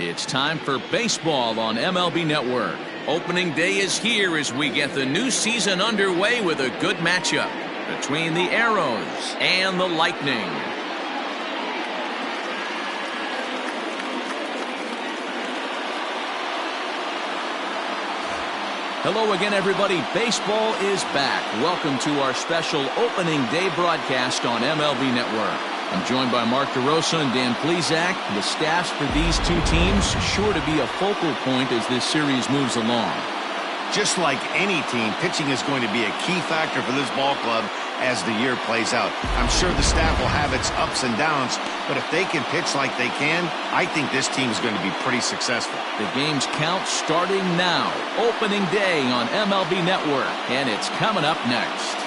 It's time for baseball on MLB Network. Opening day is here as we get the new season underway with a good matchup between the Arrows and the Lightning. Hello again, everybody. Baseball is back. Welcome to our special opening day broadcast on MLB Network. I'm joined by Mark DeRosa and Dan Plesac. The staffs for these two teams sure to be a focal point as this series moves along. Just like any team, pitching is going to be a key factor for this ball club as the year plays out. I'm sure the staff will have its ups and downs, but if they can pitch like they can, I think this team is going to be pretty successful. The game's count starting now. Opening day on MLB Network, and it's coming up next.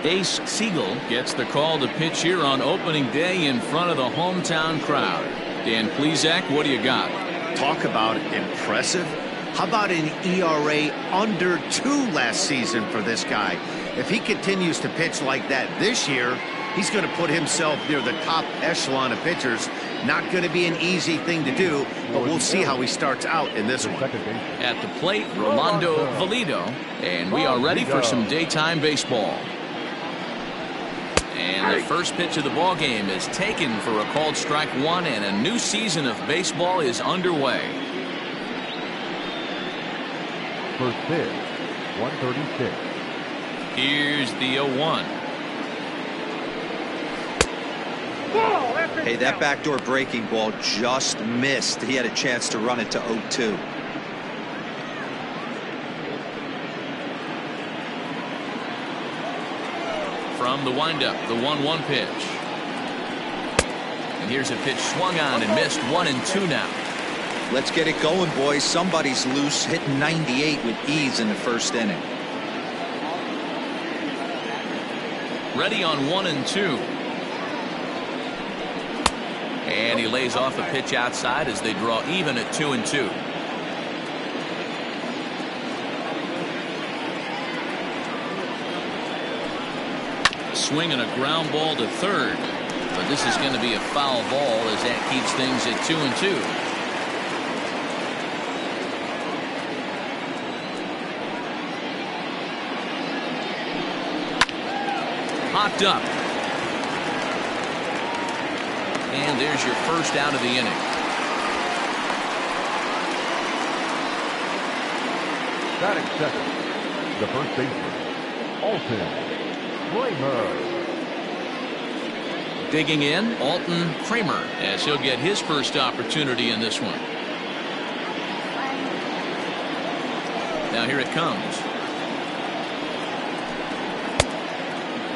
Ace Siegel gets the call to pitch here on opening day in front of the hometown crowd. Dan Plesac, what do you got? Talk about impressive. How about an ERA under 2 last season for this guy? If he continues to pitch like that this year, he's going to put himself near the top echelon of pitchers. Not going to be an easy thing to do, but we'll see how he starts out in this one. At the plate, Rolando Valido, and we are ready for some daytime baseball. And the first pitch of the ball game is taken for a called strike one, and a new season of baseball is underway. First pitch, 136. Here's the 0-1. Hey, that backdoor breaking ball just missed. He had a chance to run it to 0-2. From the windup, the 1-1 pitch. And here's a pitch swung on and missed. 1-2 now. Let's get it going, boys. Somebody's loose, hitting 98 with ease in the first inning. Ready on 1-2. And he lays off a pitch outside as they draw even at 2-2. Swing and a ground ball to third, but this is going to be a foul ball as that keeps things at 2-2. Popped up, and there's your first out of the inning. Batting second, the first baseman, Alton Kramer. Digging in, Alton Kramer, as he'll get his first opportunity in this one. Now here it comes.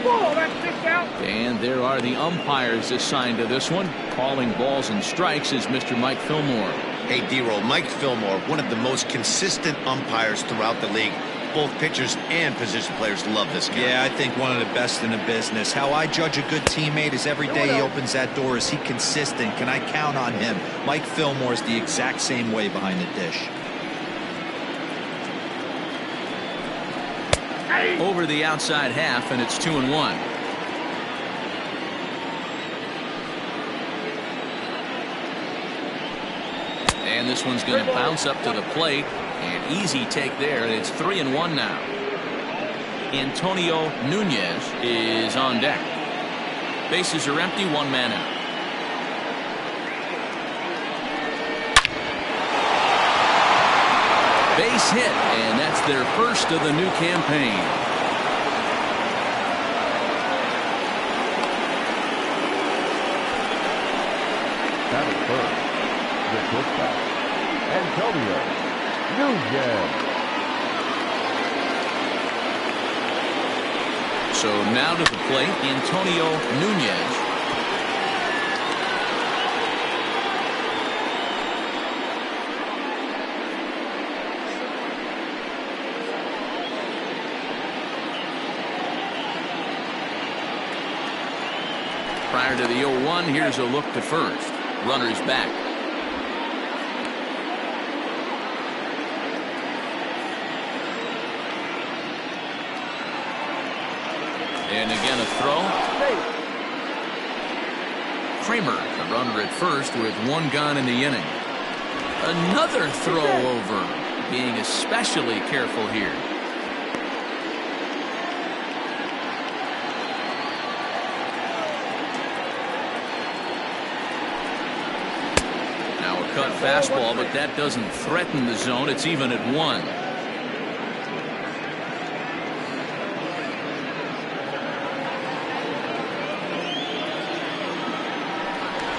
Whoa, that's kicked out. And there are the umpires assigned to this one. Calling balls and strikes is Mr. Mike Fillmore. Hey, D-Roll, Mike Fillmore, one of the most consistent umpires throughout the league. Both pitchers and position players love this guy. Yeah, I think one of the best in the business. How I judge a good teammate is every day he opens that door. Is he consistent? Can I count on him? Mike Fillmore is the exact same way behind the dish. Over the outside half, and it's 2-1. And this one's going to bounce up to the plate. An easy take there, and it's 3-1 now. Antonio Nunez is on deck. Bases are empty, 1 man out. Base hit, and that's their first of the new campaign. Batting first, the shortstop, Antonio Nunez. So now to the plate, Antonio Nunez. Prior to the 0-1, here's a look to first. Runner's back. And again a throw. Kramer, the runner at first with one gone in the inning. Another throw over. Being especially careful here. Now a cut fastball, but that doesn't threaten the zone. It's even at 1.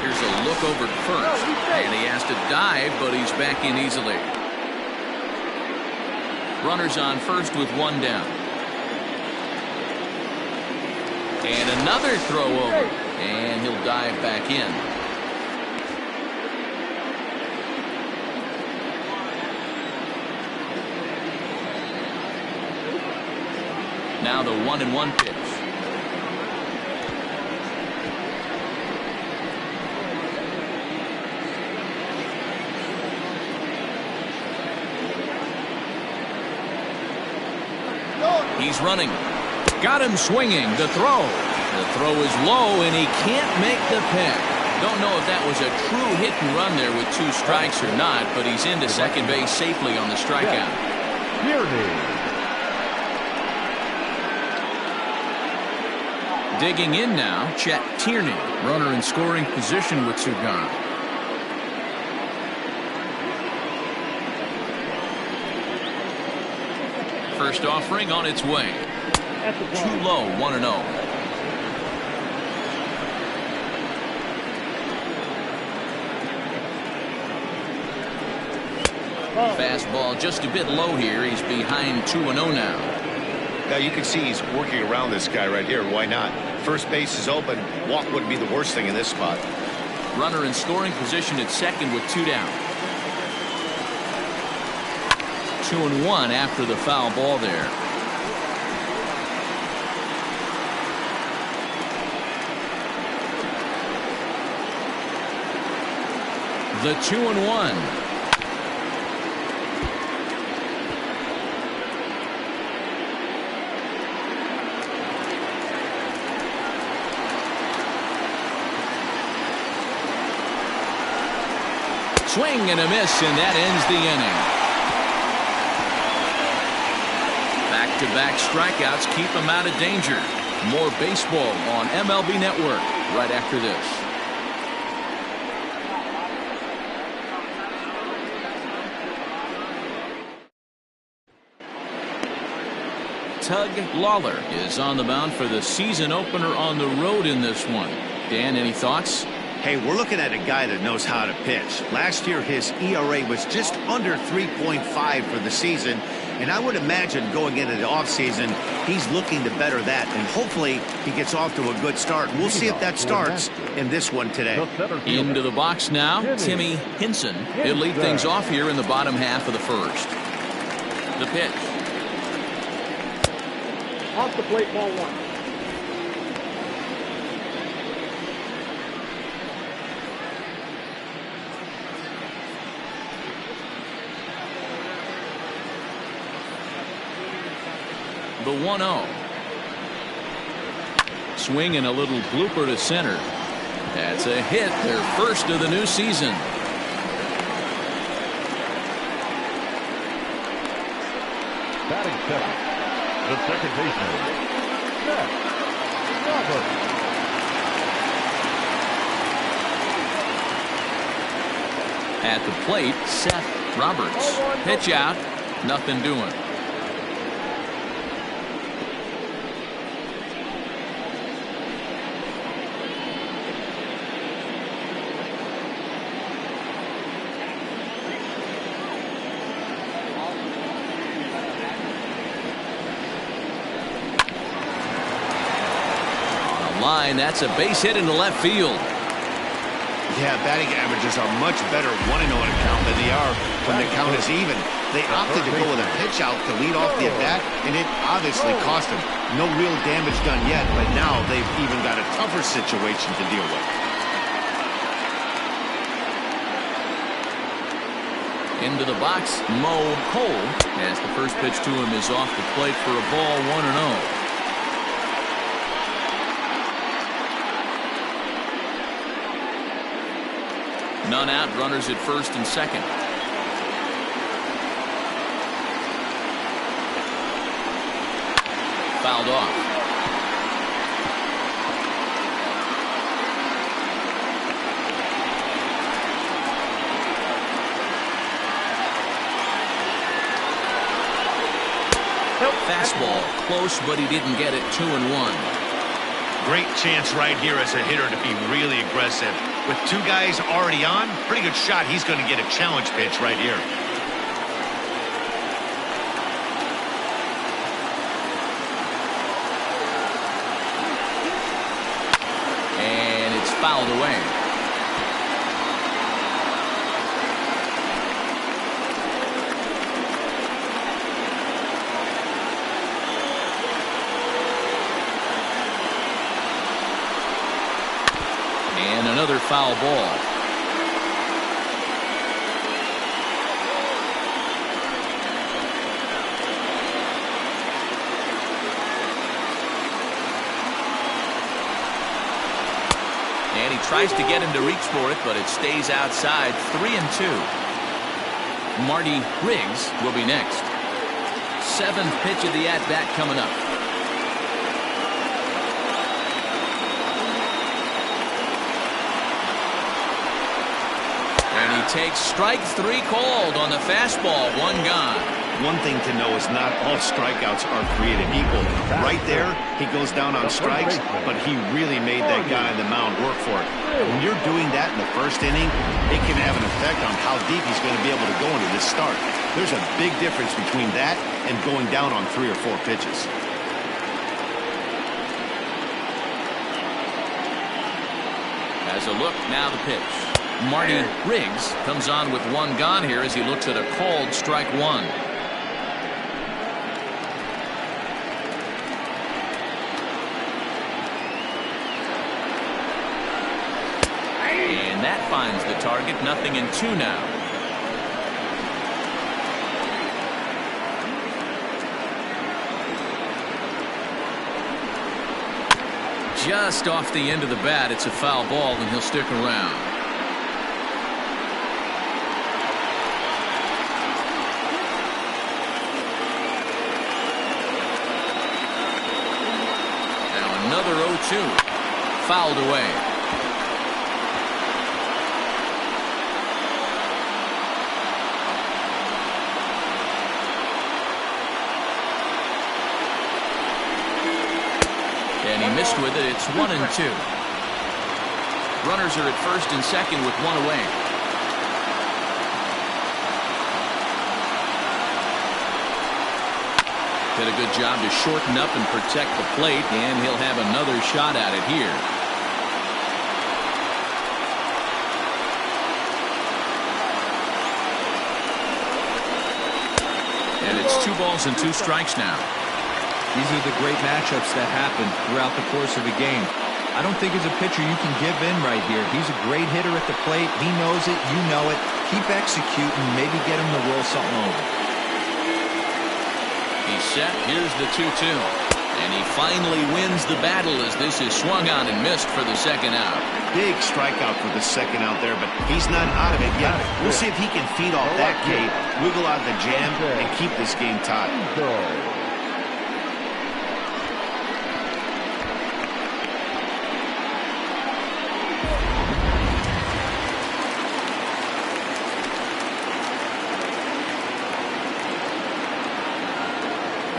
Here's a look over at first, and he has to dive, but he's back in easily. Runners on first with one down. And another throw over, and he'll dive back in. Now the 1-1 pitch. He's running. Got him swinging. The throw. The throw is low, and he can't make the pick. Don't know if that was a true hit and run there with 2 strikes or not, but he's into second base safely on the strikeout. Digging in now, Chet Tierney. Runner in scoring position with 2 gone. First offering on its way. Too low, 1-0. Fastball just a bit low here. He's behind 2-0 now. Now you can see he's working around this guy right here. Why not? First base is open. Walk wouldn't be the worst thing in this spot. Runner in scoring position at second with 2 down. 2-1 after the foul ball there. The 2-1. Swing and a miss, and that ends the inning. Back-to-back strikeouts keep him out of danger. More baseball on MLB Network right after this. Tug Lawler is on the mound for the season opener on the road in this one. Dan, any thoughts? Hey, we're looking at a guy that knows how to pitch. Last year, his ERA was just under 3.5 for the season. And I would imagine going into the offseason, he's looking to better that. And hopefully he gets off to a good start. We'll see if that starts in this one today. Into the box now, Timmy Hinson. He'll lead things off here in the bottom half of the first. The pitch. Off the plate, ball 1. The 1-0. Swing and a little blooper to center. That's a hit, their first of the new season. Batting second, the second baseman, Seth Roberts. At the plate, Seth Roberts. Pitch out, nothing doing. Line, that's a base hit into left field. Yeah, batting averages are much better 1-0 in a count than they are when the count is even. They opted to go with a pitch out to lead off the at-bat, and it obviously cost them. No real damage done yet, but now they've even got a tougher situation to deal with. Into the box, Mo Cole, as the first pitch to him is off the plate for a ball, 1-0. None out, runners at first and second. Fouled off. Fastball, close, but he didn't get it. 2-1. Great chance right here as a hitter to be really aggressive. With two guys already on, pretty good shot. He's going to get a challenge pitch right here. And it's fouled away. And another foul ball. And he tries to get him to reach for it, but it stays outside. 3-2. Marty Riggs will be next. Seventh pitch of the at-bat coming up. And he takes strike three called on the fastball. One gone. One thing to know is not all strikeouts are created equal. Right there, he goes down on strikes, but he really made that guy on the mound work for it. When you're doing that in the first inning, it can have an effect on how deep he's going to be able to go into this start. There's a big difference between that and going down on 3 or 4 pitches. As a look, now the pitch. Marty Riggs comes on with one gone here as he looks at a called strike one. And that finds the target. 0-2 now. Just off the end of the bat, it's a foul ball, and he'll stick around. Now another 0-2. Fouled away. And he missed with it. It's 1-2. Runners are at first and second with one away. Did a good job to shorten up and protect the plate, and he'll have another shot at it here. And it's 2 balls and 2 strikes now. These are the great matchups that happen throughout the course of a game. I don't think as a pitcher you can give in right here. He's a great hitter at the plate. He knows it. You know it. Keep executing. Maybe get him to roll something over. He's set. Here's the 2-2. And he finally wins the battle as this is swung on and missed for the second out. Big strikeout for the second out there, but he's not out of it yet. We'll see if he can feed off that K, wiggle out the jam, and keep this game tied.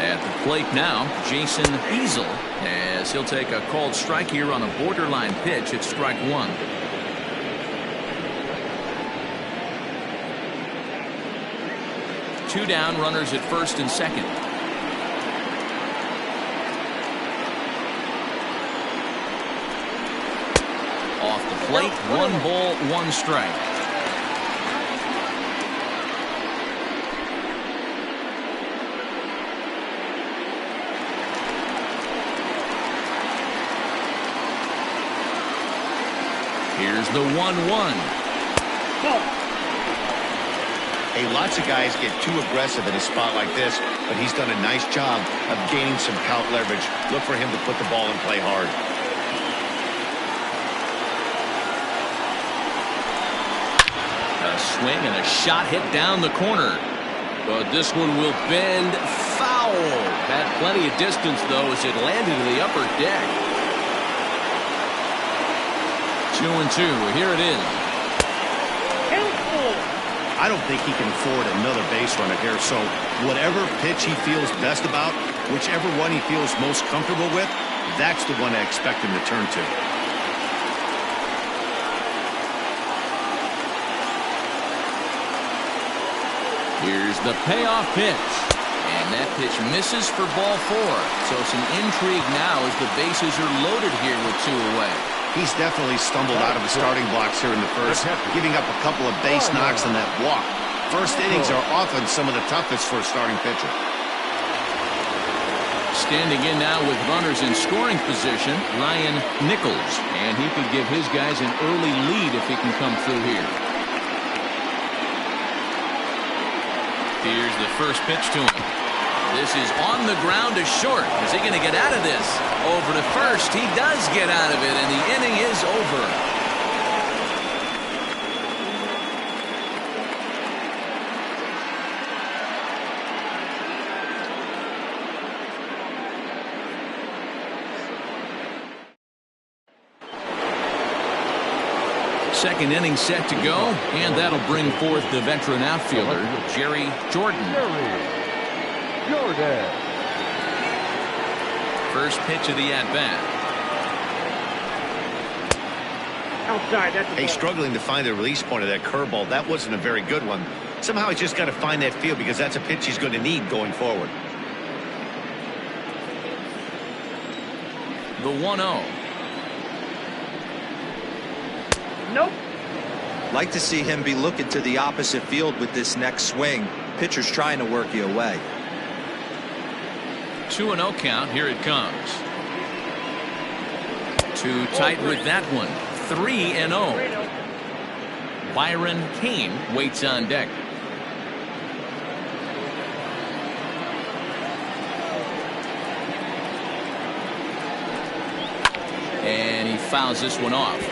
At the plate now, Jason Easel, as he'll take a called strike here on a borderline pitch at strike one. Two down, runners at first and second. Off the plate. 1 ball, 1 strike. Here's the 1-1. Hey, lots of guys get too aggressive in a spot like this, but he's done a nice job of gaining some count leverage. Look for him to put the ball in play hard. A swing and a shot hit down the corner. But this one will bend foul. Had plenty of distance, though, as it landed to the upper deck. 2-2. Here it is. I don't think he can afford another base runner here, so whatever pitch he feels best about, whichever one he feels most comfortable with, that's the one I expect him to turn to. Here's the payoff pitch. And that pitch misses for ball 4. So some intrigue now as the bases are loaded here with 2 away. He's definitely stumbled out of the starting blocks here in the first, giving up a couple of base knocks and that walk. First innings are often some of the toughest for a starting pitcher. Standing in now with runners in scoring position, Ryan Nichols. And he could give his guys an early lead if he can come through here. Here's the first pitch to him. This is on the ground to short. Is he going to get out of this? Over to first. He does get out of it, and the inning is over. Second inning set to go, and that'll bring forth the veteran outfielder, Jerry Jordan. First pitch of the at-bat. Outside, that's Hey, struggling to find the release point of that curveball. That wasn't a very good one. Somehow he's just got to find that feel because that's a pitch he's going to need going forward. The 1-0. Nope. Like to see him be looking to the opposite field with this next swing. Pitcher's trying to work you away. 2-0 count. Here it comes. Too tight with that one. 3-0. Byron Kane waits on deck. And he fouls this one off.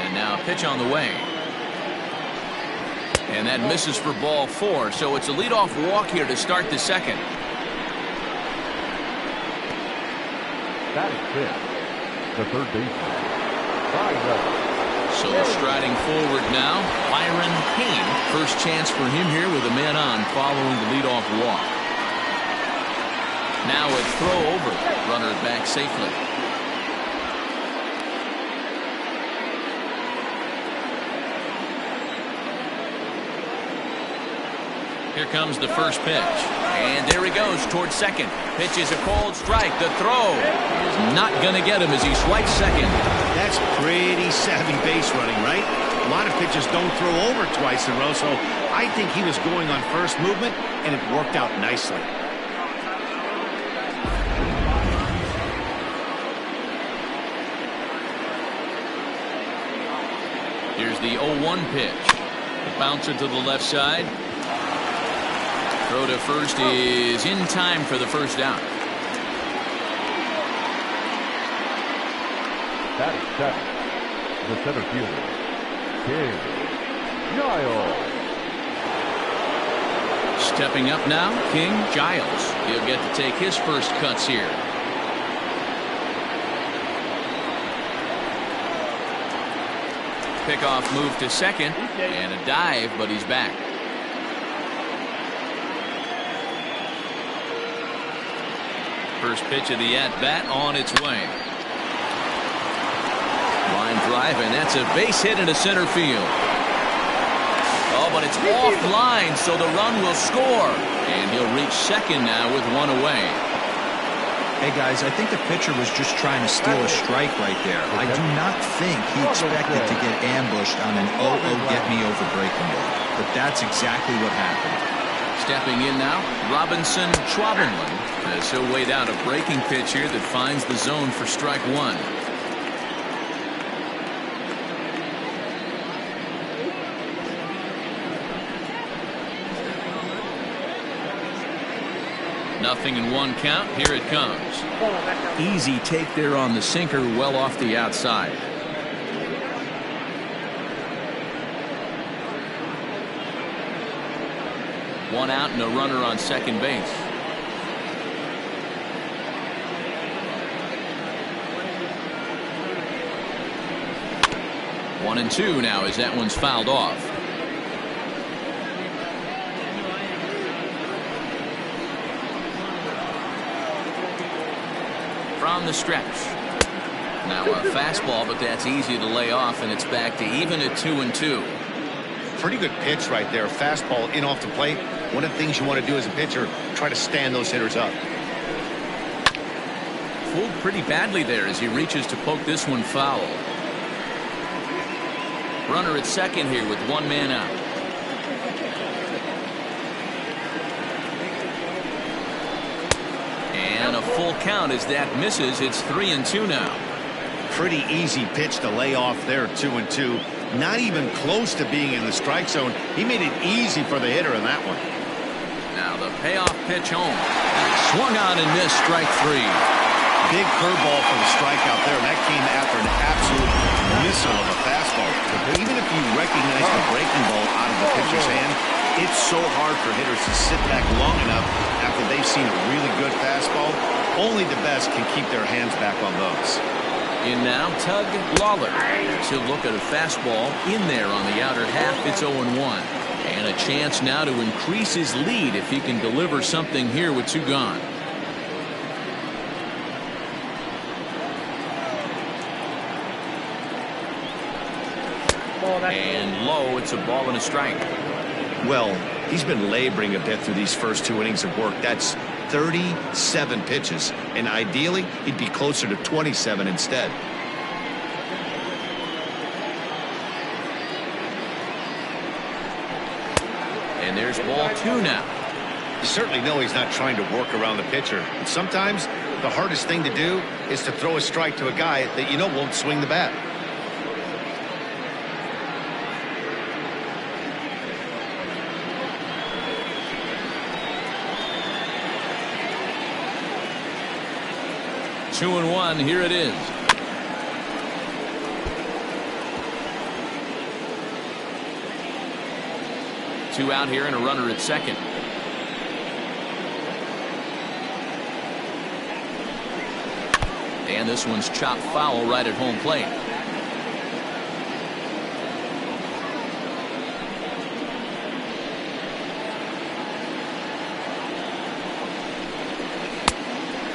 And now a pitch on the way. And that misses for ball 4, so it's a leadoff walk here to start the second. That is fifth. The third baseman. So striding forward now, Byron Kane. First chance for him here with a man on following the leadoff walk. Now a throw over. Runner back safely. Here comes the first pitch. And there he goes towards second. Pitch is a cold strike. The throw is not going to get him as he swipes second. That's pretty savvy base running, right? A lot of pitchers don't throw over twice in a row, so I think he was going on first movement, and it worked out nicely. Here's the 0-1 pitch. The bouncer to the left side. Throw to first is in time for the first down. That is seven. The center fielder, King Giles. Stepping up now, King Giles. He'll get to take his first cuts here. Pickoff move to second, and a dive, but he's back. First pitch of the at-bat on its way. Line drive, and that's a base hit into center field. Oh, but it's offline, so the run will score. And he'll reach second now with one away. Hey, guys, I think the pitcher was just trying to steal a strike right there. I do not think he expected to get ambushed on an 0-0 get-me-over breaking ball. But that's exactly what happened. Stepping in now, Robinson Schwabenland, as he'll wait out a breaking pitch here that finds the zone for strike one. Nothing in one count. Here it comes. Easy take there on the sinker, well off the outside. One out and a runner on second base. One and two now as that one's fouled off. From the stretch. Now a fastball, but that's easy to lay off, and it's back to even at 2-2. Pretty good pitch right there. Fastball in off the plate. One of the things you want to do as a pitcher, try to stand those hitters up. Fooled pretty badly there as he reaches to poke this one foul. Runner at second here with one man out. And a full count as that misses. It's 3-2 now. Pretty easy pitch to lay off there, 2-2. Not even close to being in the strike zone. He made it easy for the hitter in that one. Now the payoff pitch home. Swung on and missed, strike three. Big curveball for the strikeout there, and that came after an absolute missile of a fastball. Even if you recognize the breaking ball out of the pitcher's hand, it's so hard for hitters to sit back long enough after they've seen a really good fastball. Only the best can keep their hands back on those. In now, Tug Lawler. He'll look at a fastball in there on the outer half. It's 0-1. And a chance now to increase his lead if he can deliver something here with two gone. And low, it's a ball and a strike. Well, he's been laboring a bit through these first two innings of work. That's 37 pitches, and ideally he'd be closer to 27 instead. And there's ball two now. You certainly know he's not trying to work around the pitcher. And sometimes the hardest thing to do is to throw a strike to a guy that you know won't swing the bat. Two and one, here it is. Two out here and a runner at second. And this one's chopped foul right at home plate.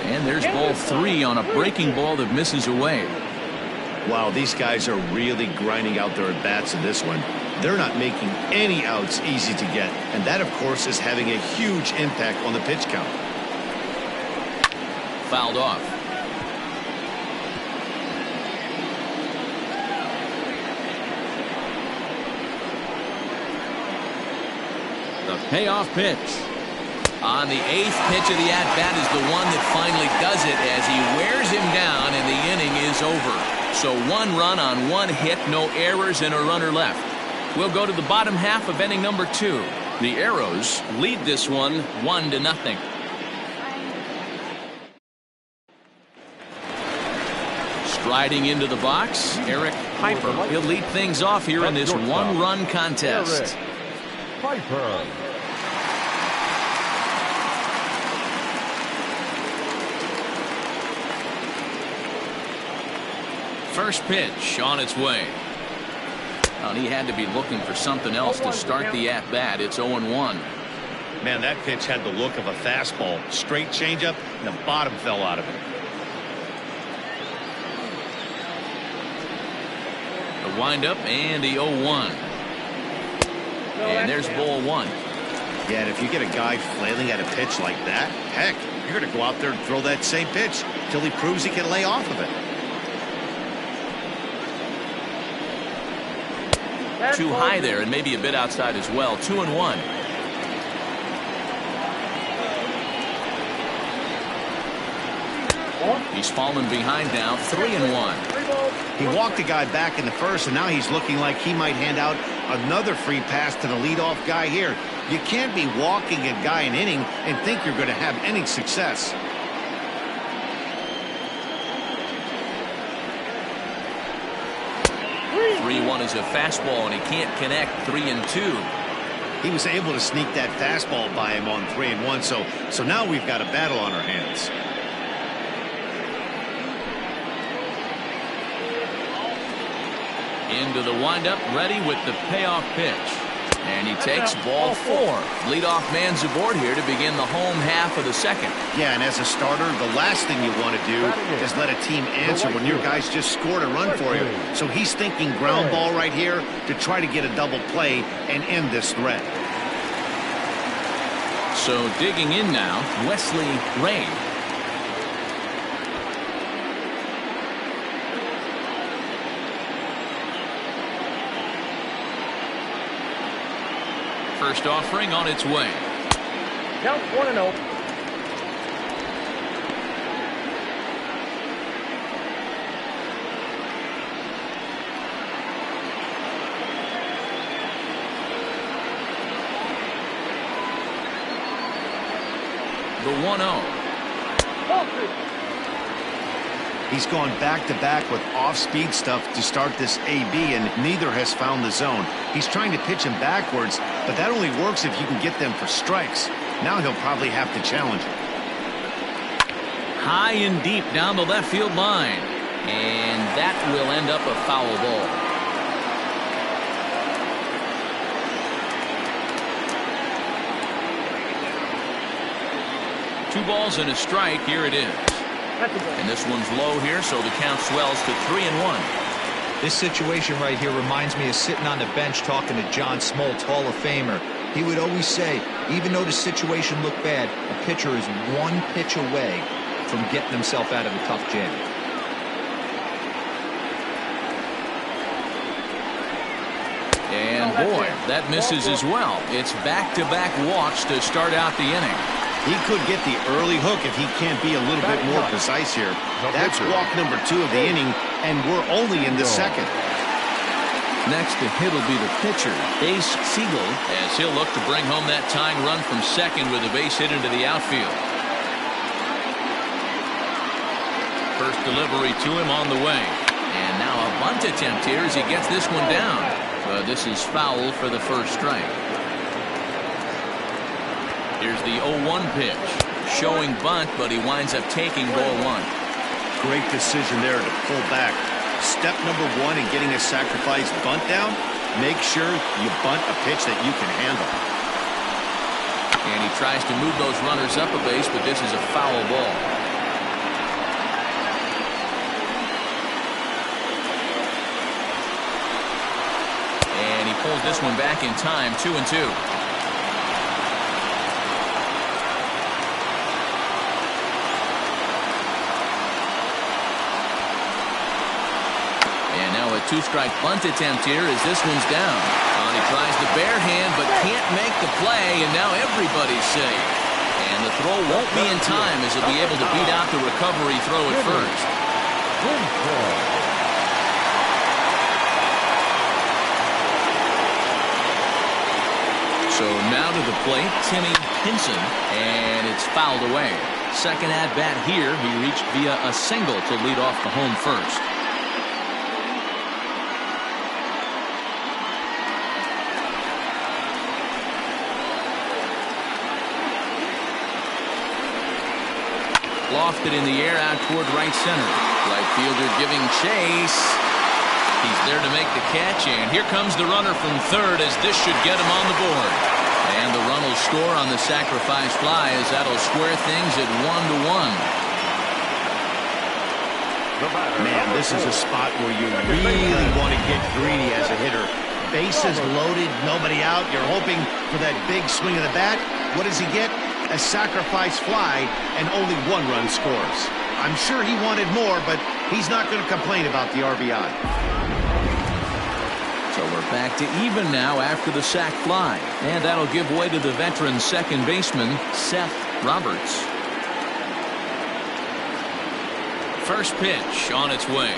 And there's ball three on a breaking ball that misses away. Wow, these guys are really grinding out their at-bats in this one. They're not making any outs easy to get. And that, of course, is having a huge impact on the pitch count. Fouled off. The payoff pitch. On the eighth pitch of the at-bat is the one that finally does it as he wears him down and the inning is over. So one run on one hit, no errors, and a runner left. We'll go to the bottom half of inning number two. The Arrows lead this one 1-0. Striding into the box, Eric Piper. He'll lead things off here in this one-run contest. Piper. First pitch on its way. And he had to be looking for something else to start the at-bat. It's 0-1. Man, that pitch had the look of a fastball. Straight changeup, and the bottom fell out of it. The windup and the 0-1. And there's ball one. Yeah, and if you get a guy flailing at a pitch like that, heck, you're going to go out there and throw that same pitch till he proves he can lay off of it. Too high there and maybe a bit outside as well. 2-1. He's fallen behind now. 3-1. He walked a guy back in the first, and now he's looking like he might hand out another free pass to the leadoff guy here. You can't be walking a guy an inning and think you're going to have any success. One is a fastball, and he can't connect. 3-2. He was able to sneak that fastball by him on 3-1, so now we've got a battle on our hands. Into the windup, ready with the payoff pitch. And he takes ball 4. Leadoff man's aboard here to begin the home half of the second. Yeah, and as a starter, the last thing you want to do is let a team answer when your guys just scored a run for you. So he's thinking ground ball right here to try to get a double play and end this threat. So digging in now, Wesley Ray. First offering on its way. Count 1-0. The 1-0. He's gone back-to-back with off-speed stuff to start this AB, and neither has found the zone. He's trying to pitch him backwards, but that only works if you can get them for strikes. Now he'll probably have to challenge him. High and deep down the left field line. And that will end up a foul ball. Two balls and a strike. Here it is. And this one's low here, so the count swells to 3-1. This situation right here reminds me of sitting on the bench talking to John Smoltz, Hall of Famer. He would always say, even though the situation looked bad, a pitcher is one pitch away from getting himself out of a tough jam. And boy, that misses as well. It's back-to-back walks to start out the inning. He could get the early hook if he can't be a little bit more precise here. That's walk number 2 of the inning, and we're only in the second. Next to hit will be the pitcher, Ace Siegel, as he'll look to bring home that tying run from second with a base hit into the outfield. First delivery to him on the way. And now a bunt attempt here as he gets this one down. But this is foul for the first strike. Here's the 0-1 pitch. Showing bunt, but he winds up taking ball 1. Great decision there to pull back. Step number 1 in getting a sacrifice bunt down, make sure you bunt a pitch that you can handle. And he tries to move those runners up a base, but this is a foul ball. And he pulls this one back in time, 2-2. Two-strike bunt attempt here as this one's down. He tries the bare hand but can't make the play, and now everybody's safe. And the throw won't be in time as he'll be able to beat out the recovery throw at first. So now to the plate, Timmy Pinson, and it's fouled away. Second at-bat here, he reached via a single to lead off the home first. Lofted in the air out toward right center. Right fielder giving chase. He's there to make the catch, and here comes the runner from third as this should get him on the board. And the run will score on the sacrifice fly as that'll square things at 1-1. Man, this is a spot where you really want to get greedy as a hitter. Bases loaded, nobody out. You're hoping for that big swing of the bat. What does he get? A sacrifice fly, and only 1 run scores. I'm sure he wanted more, but he's not going to complain about the RBI. So we're back to even now after the sac fly. And that'll give way to the veteran second baseman, Seth Roberts. First pitch on its way.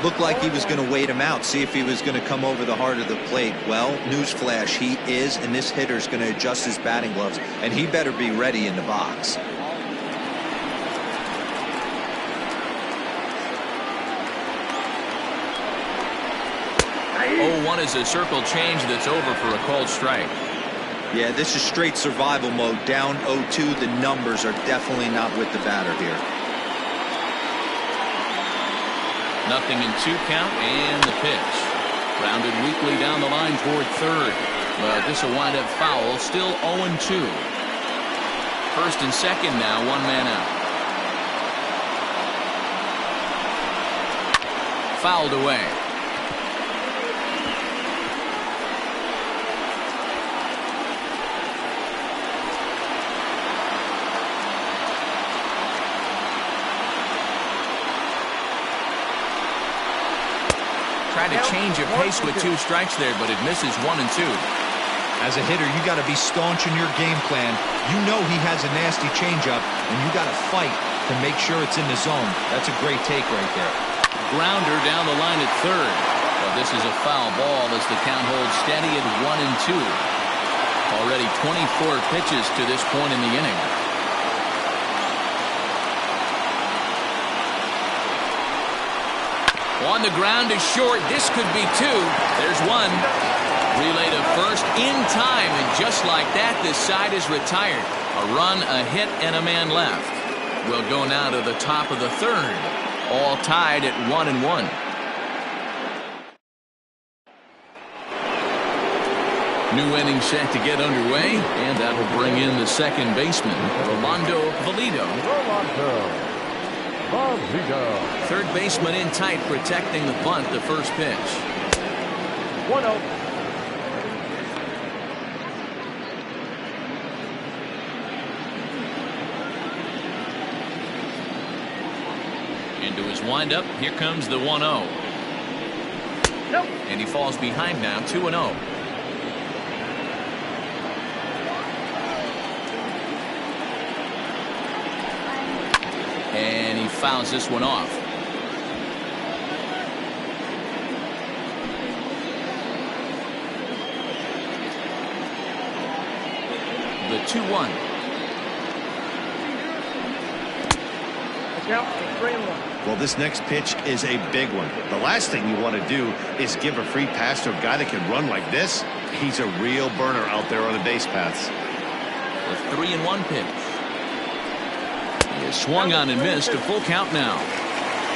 Looked like he was going to wait him out, see if he was going to come over the heart of the plate. Well, newsflash, he is, and this hitter's going to adjust his batting gloves, and he better be ready in the box. 0-1 is a circle change that's over for a called strike. Yeah, this is straight survival mode. Down 0-2, the numbers are definitely not with the batter here. Nothing in 2 count, and the pitch. Rounded weakly down the line toward third. But this will wind up foul, still 0-2. First and second now, 1 man out. Fouled away. Tried to change of pace with 2 strikes there, but it misses 1 and 2. As a hitter, you got to be staunch in your game plan. You know he has a nasty changeup, and you got to fight to make sure it's in the zone. That's a great take right there. Grounder down the line at third. But this is a foul ball as the count holds steady at 1 and 2. Already 24 pitches to this point in the inning. On the ground is short. This could be 2. There's 1. Relay to first in time, and just like that, this side is retired. A run, a hit, and a man left. We'll go now to the top of the third. All tied at 1 and 1. New inning set to get underway, and that will bring in the second baseman, Rolando Valido. Third baseman in tight, protecting the bunt, the first pitch. 1-0. Into his windup, here comes the 1-0. Nope. And he falls behind now, 2-0. And he fouls this one off. The 2-1. Count 3-1. Well, this next pitch is a big one. The last thing you want to do is give a free pass to a guy that can run like this. He's a real burner out there on the base paths. The 3-1 pitch. He is swung on and missed. A full count now.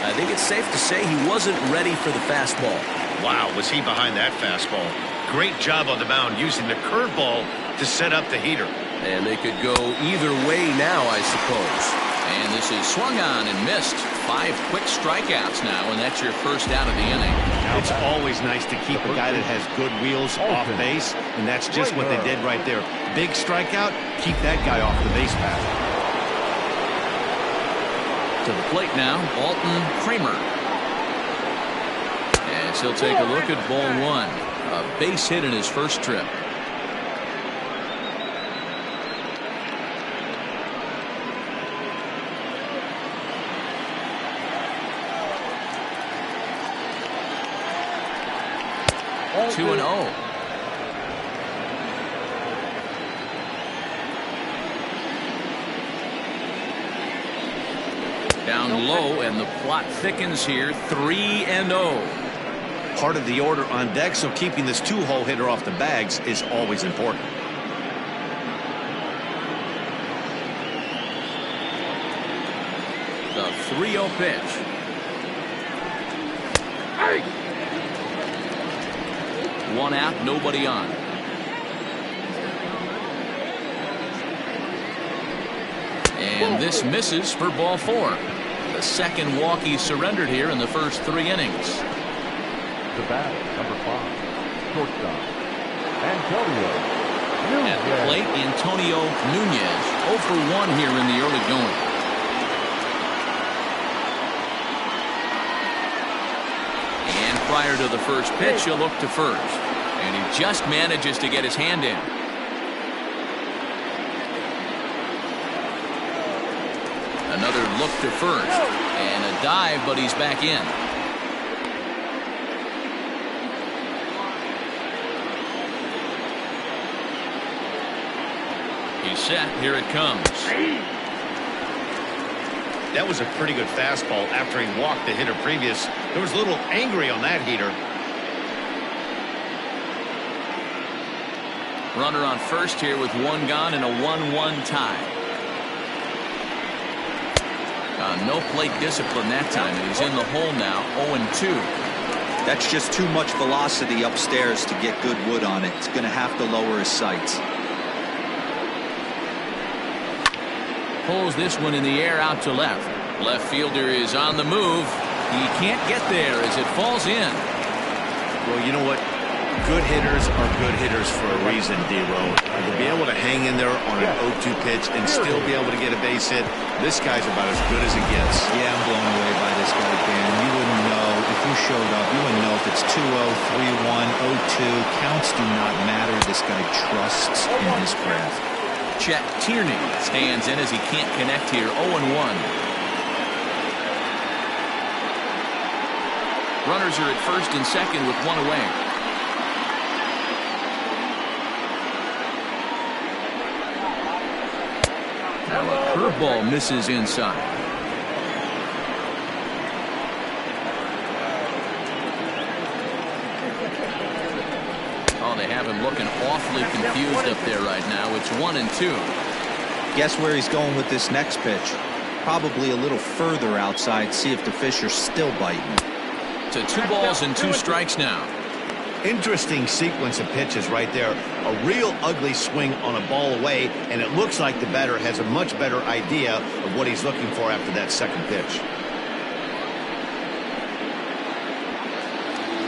I think it's safe to say he wasn't ready for the fastball. Wow, was he behind that fastball. Great job on the mound using the curveball to set up the heater. And they could go either way now, I suppose. And this is swung on and missed. 5 quick strikeouts now, and that's your first out of the inning. It's always nice to keep a guy that has good wheels off base, and that's just what they did right there. Big strikeout, keep that guy off the base path. To the plate now, Alton Kramer. And he'll take a look at ball 1. A base hit in his first trip. Two and 0. Down low, and the plot thickens here. 3-0. Part of the order on deck, so keeping this 2-hole hitter off the bags is always important. The 3-0 pitch. Hey! 1 out, nobody on. And this misses for ball 4. The second walk he surrendered here in the first 3 innings. The batter, number 5, shortstop, Antonio Nunez. At the plate, Antonio Nunez, 0 for 1 here in the early going. And prior to the first pitch, he'll look to first. And he just manages to get his hand in. Another look to first. And a dive, but he's back in. He's set. Here it comes. That was a pretty good fastball after he walked the hitter previous. There was a little angry on that heater. Runner on first here with 1 gone and a 1-1 tie. No plate discipline that time, and he's in the hole now, 0-2. That's just too much velocity upstairs to get good wood on it. It's going to have to lower his sights. Pulls this one in the air out to left. Left fielder is on the move. He can't get there as it falls in. Well, you know what? Good hitters are good hitters for a reason, D-Row. To be able to hang in there on an 0-2 pitch and still be able to get a base hit, this guy's about as good as it gets. Yeah, I'm blown away by this guy, Dan. You wouldn't know if you showed up. You wouldn't know if it's 2-0, 3-1, 0-2. Counts do not matter. This guy trusts in his craft. Chet Tierney stands in as he can't connect here, 0-1. Runners are at first and second with 1 away. Now a curveball misses inside. Oh, they have him looking awfully confused up there right now. It's 1-2. Guess where he's going with this next pitch? Probably a little further outside. See if the fish are still biting. To 2 balls and 2 strikes now. Interesting sequence of pitches right there. A real ugly swing on a ball away, and it looks like the batter has a much better idea of what he's looking for after that second pitch.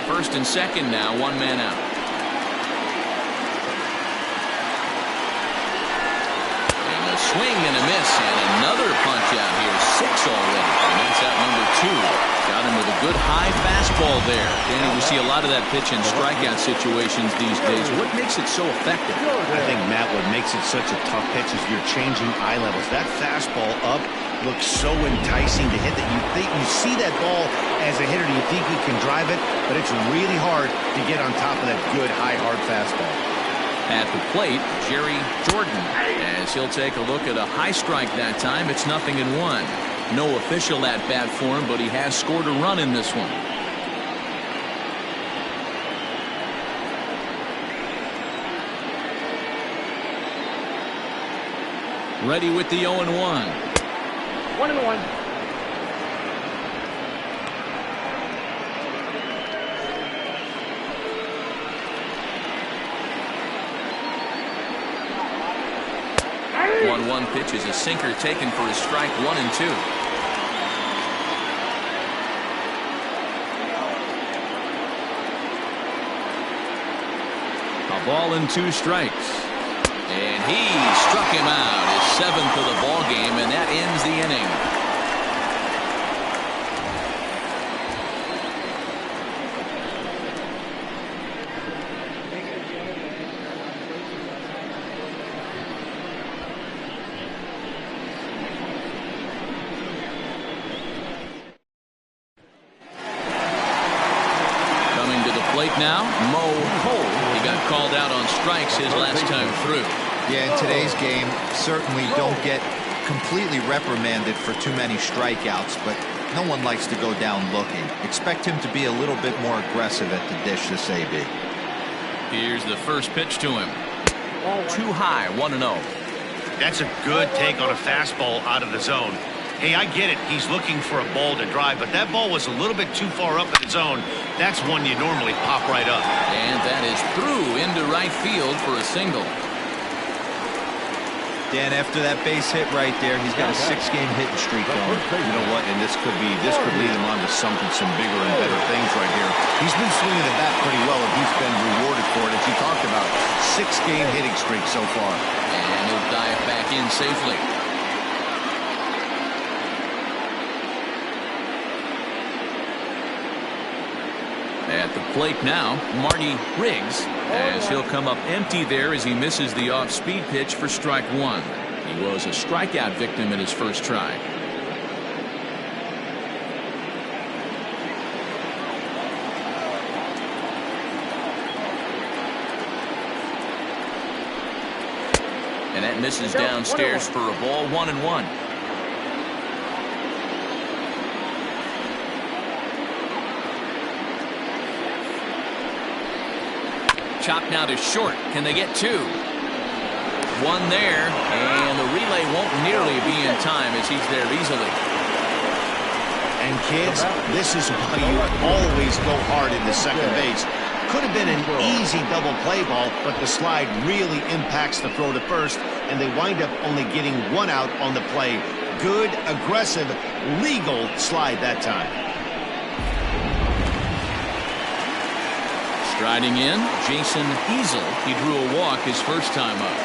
First and second now, 1 man out. And a swing and a miss, and another punch out here. 6 already, and that's out number 2. Got him with a good high fastball there. Danny, we see a lot of that pitch in strikeout situations these days. What makes it so effective? I think, Matt, what makes it such a tough pitch is you're changing eye levels. That fastball up looks so enticing to hit that you see that ball as a hitter, you think you can drive it, but it's really hard to get on top of that good high hard fastball. At the plate, Jerry Jordan, as he'll take a look at a high strike that time. It's 0-1. No official at bat for him, but he has scored a run in this one. Ready with the 0-1. 1-1. One pitch is a sinker taken for his strike, 1-2. A ball and 2 strikes. And he struck him out, his 7th of the ball game, and that ends the inning. Now, Mo Cole. He got called out on strikes his last time through. Yeah, in today's game, certainly don't get completely reprimanded for too many strikeouts, but no one likes to go down looking. Expect him to be a little bit more aggressive at the dish this AB. Here's the first pitch to him. Too high, 1-0. That's a good take on a fastball out of the zone. Hey, I get it. He's looking for a ball to drive, but that ball was a little bit too far up in the zone. That's one you normally pop right up. And that is through into right field for a single. Dan, after that base hit right there, he's got a 6-game hitting streak going. You know what? And this could lead him on to some bigger and better things right here. He's been swinging the bat pretty well, and he's been rewarded for it, as you talked about. 6-game hitting streak so far. And he'll dive back in safely. At the plate now, Marty Riggs, as he'll come up empty there as he misses the off-speed pitch for strike one. He was a strikeout victim in his first try. And that misses downstairs for a ball, 1-1. Chop now to short. Can they get two? One there, and the relay won't nearly be in time as he's there easily. And kids, this is why you always go hard into second base. Could have been an easy double play ball, but the slide really impacts the throw to first, and they wind up only getting one out on the play. Good, aggressive, legal slide that time. Striding in, Jason Easel. He drew a walk his first time up.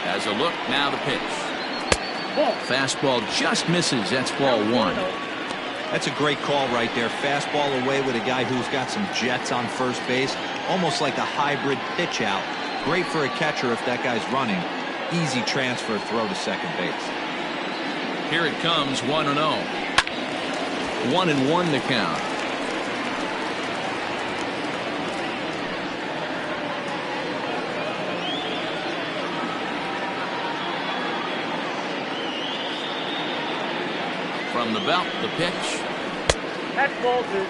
As a look, now the pitch. Fastball just misses. That's ball one. That's a great call right there. Fastball away with a guy who's got some jets on first base. Almost like a hybrid pitch out. Great for a catcher if that guy's running. Easy transfer throw to second base. Here it comes, 1-0. 1-1 to count. From the belt, the pitch. That's ball two.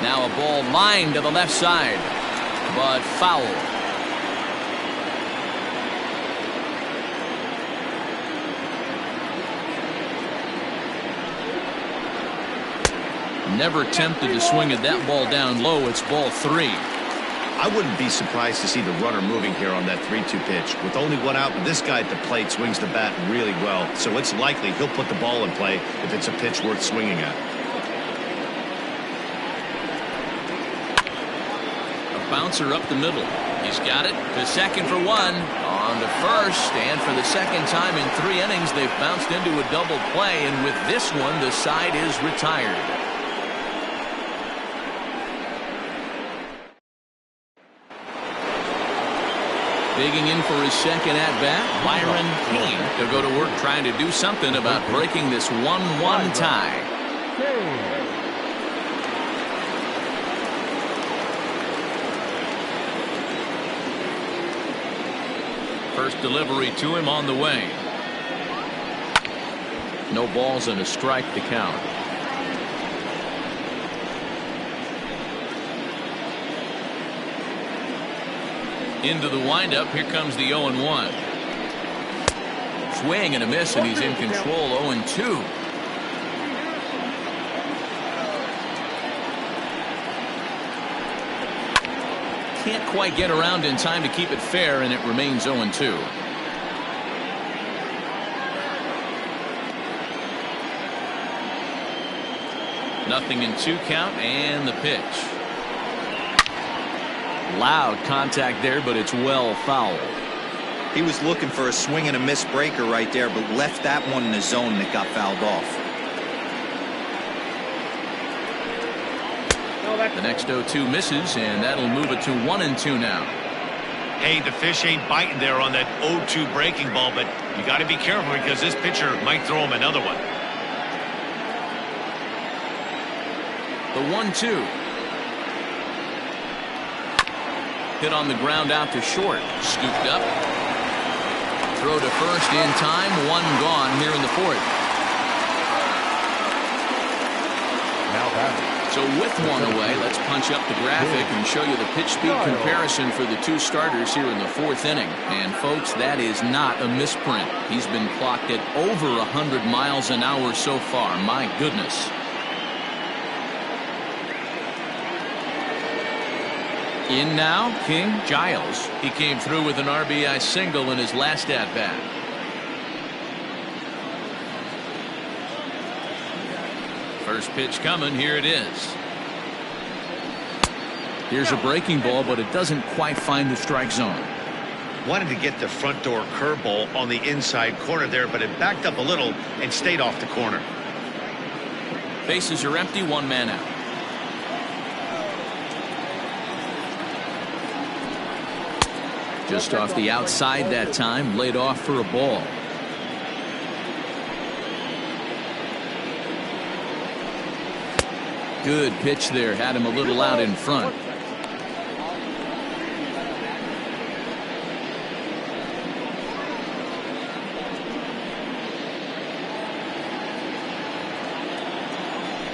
Now a ball lined to the left side, but foul. Never tempted to swing at that ball down low. It's ball three. I wouldn't be surprised to see the runner moving here on that 3-2 pitch. With only one out, but this guy at the plate swings the bat really well, so it's likely he'll put the ball in play if it's a pitch worth swinging at. Bouncer up the middle. He's got it to second for one. On to first, and for the second time in 3 innings, they've bounced into a double play, and with this one, the side is retired. Digging in for his second at-bat, Byron Payne. He'll go to work trying to do something about breaking this 1-1 tie. First delivery to him on the way. No balls and a strike to count. Into the windup. Here comes the 0-1. Swing and a miss, and he's in control. 0-2. Can't quite get around in time to keep it fair, and it remains 0-2. Nothing in 2 count, and the pitch. Loud contact there, but it's well fouled. He was looking for a swing and a miss breaker right there, but left that one in the zone that got fouled off. The next 0-2 misses, and that'll move it to 1-2 now. Hey, the fish ain't biting there on that 0-2 breaking ball, but you got to be careful because this pitcher might throw him another one. The 1-2. Hit on the ground out to short. Scooped up. Throw to first in time. One gone here in the fourth. Now batting, So with one away, let's punch up the graphic and show you the pitch speed comparison for the two starters here in the fourth inning. And folks, that is not a misprint. He's been clocked at over 100 miles an hour so far. My goodness. In now, King Giles. He came through with an RBI single in his last at-bat. First pitch coming. Here it is. Here's a breaking ball, but it doesn't quite find the strike zone. Wanted to get the front door curveball on the inside corner there, but it backed up a little and stayed off the corner. Bases are empty, one man out. Just off the outside that time, laid off for a ball. Good pitch there, had him a little out in front.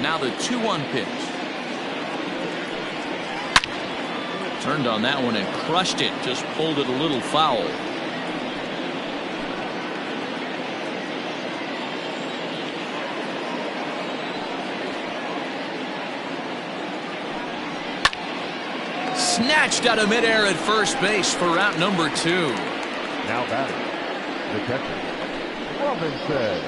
Now the 2-1 pitch. Turned on that one and crushed it, just pulled it a little foul. Snatched out of midair at first base for out number 2. Now batting, the catcher, Robinson.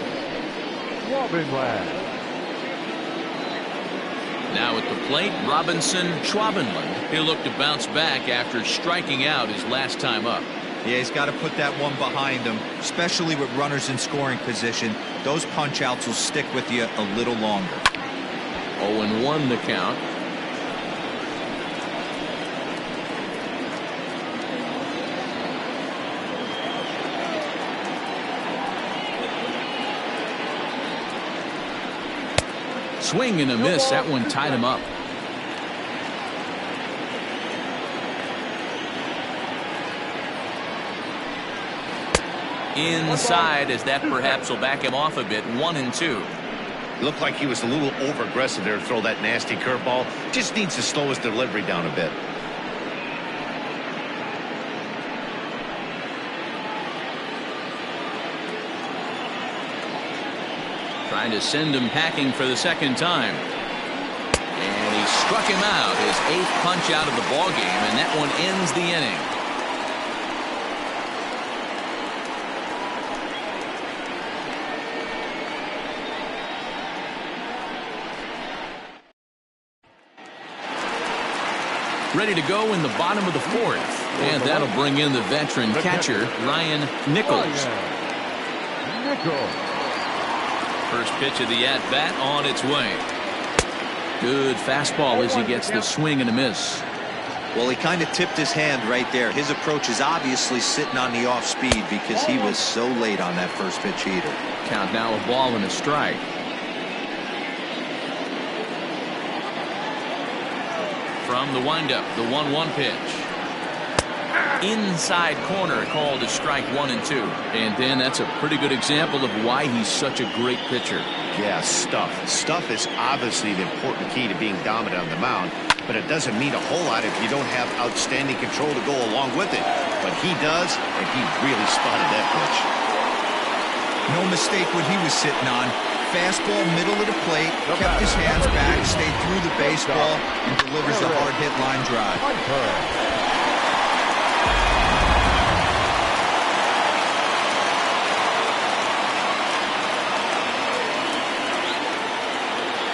Now at the plate, Robinson Schwabenland. He'll look to bounce back after striking out his last time up. Yeah, he's got to put that one behind him, especially with runners in scoring position. Those punch outs will stick with you a little longer. 0-1 the count. Swing and a miss. That one tied him up. Inside, as that perhaps will back him off a bit. 1-2. Looked like he was a little over aggressive there to throw that nasty curveball. Just needs to slow his delivery down a bit. Trying to send him packing for the second time. And he struck him out, his 8th punch out of the ball game, and that one ends the inning. Ready to go in the bottom of the 4th. And that'll bring in the veteran catcher, Ryan Nichols. First pitch of the at-bat on its way. Good fastball as he gets the swing and a miss. Well, he kind of tipped his hand right there. His approach is obviously sitting on the off speed because he was so late on that first pitch heater. Count now a ball and a strike. From the windup, the 1-1 pitch. Inside corner, called a strike 1 and 2. And then that's a pretty good example of why he's such a great pitcher. Yeah, stuff. Stuff is obviously the important key to being dominant on the mound, but it doesn't mean a whole lot if you don't have outstanding control to go along with it. But he does, and he really spotted that pitch. No mistake what he was sitting on. Fastball, middle of the plate, kept his hands back, stayed through the baseball, and delivers a hard-hit line drive.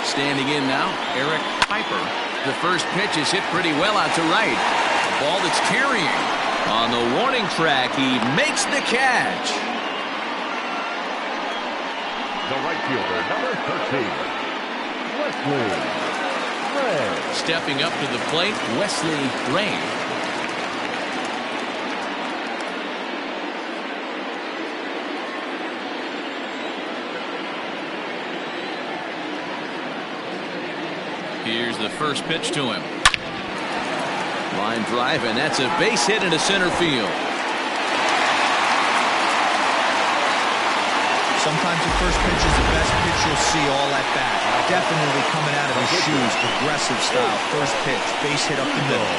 Standing in now, Eric Piper. The first pitch is hit pretty well out to right. A ball that's carrying. On the warning track, he makes the catch. The right fielder, number 13, Wesley Ray. Stepping up to the plate, Wesley Ray. Here's the first pitch to him. Line drive, and that's a base hit into center field. sometimes the first pitch is the best pitch you'll see all at bat. Definitely coming out of his shoes, aggressive style. First pitch, base hit up the middle.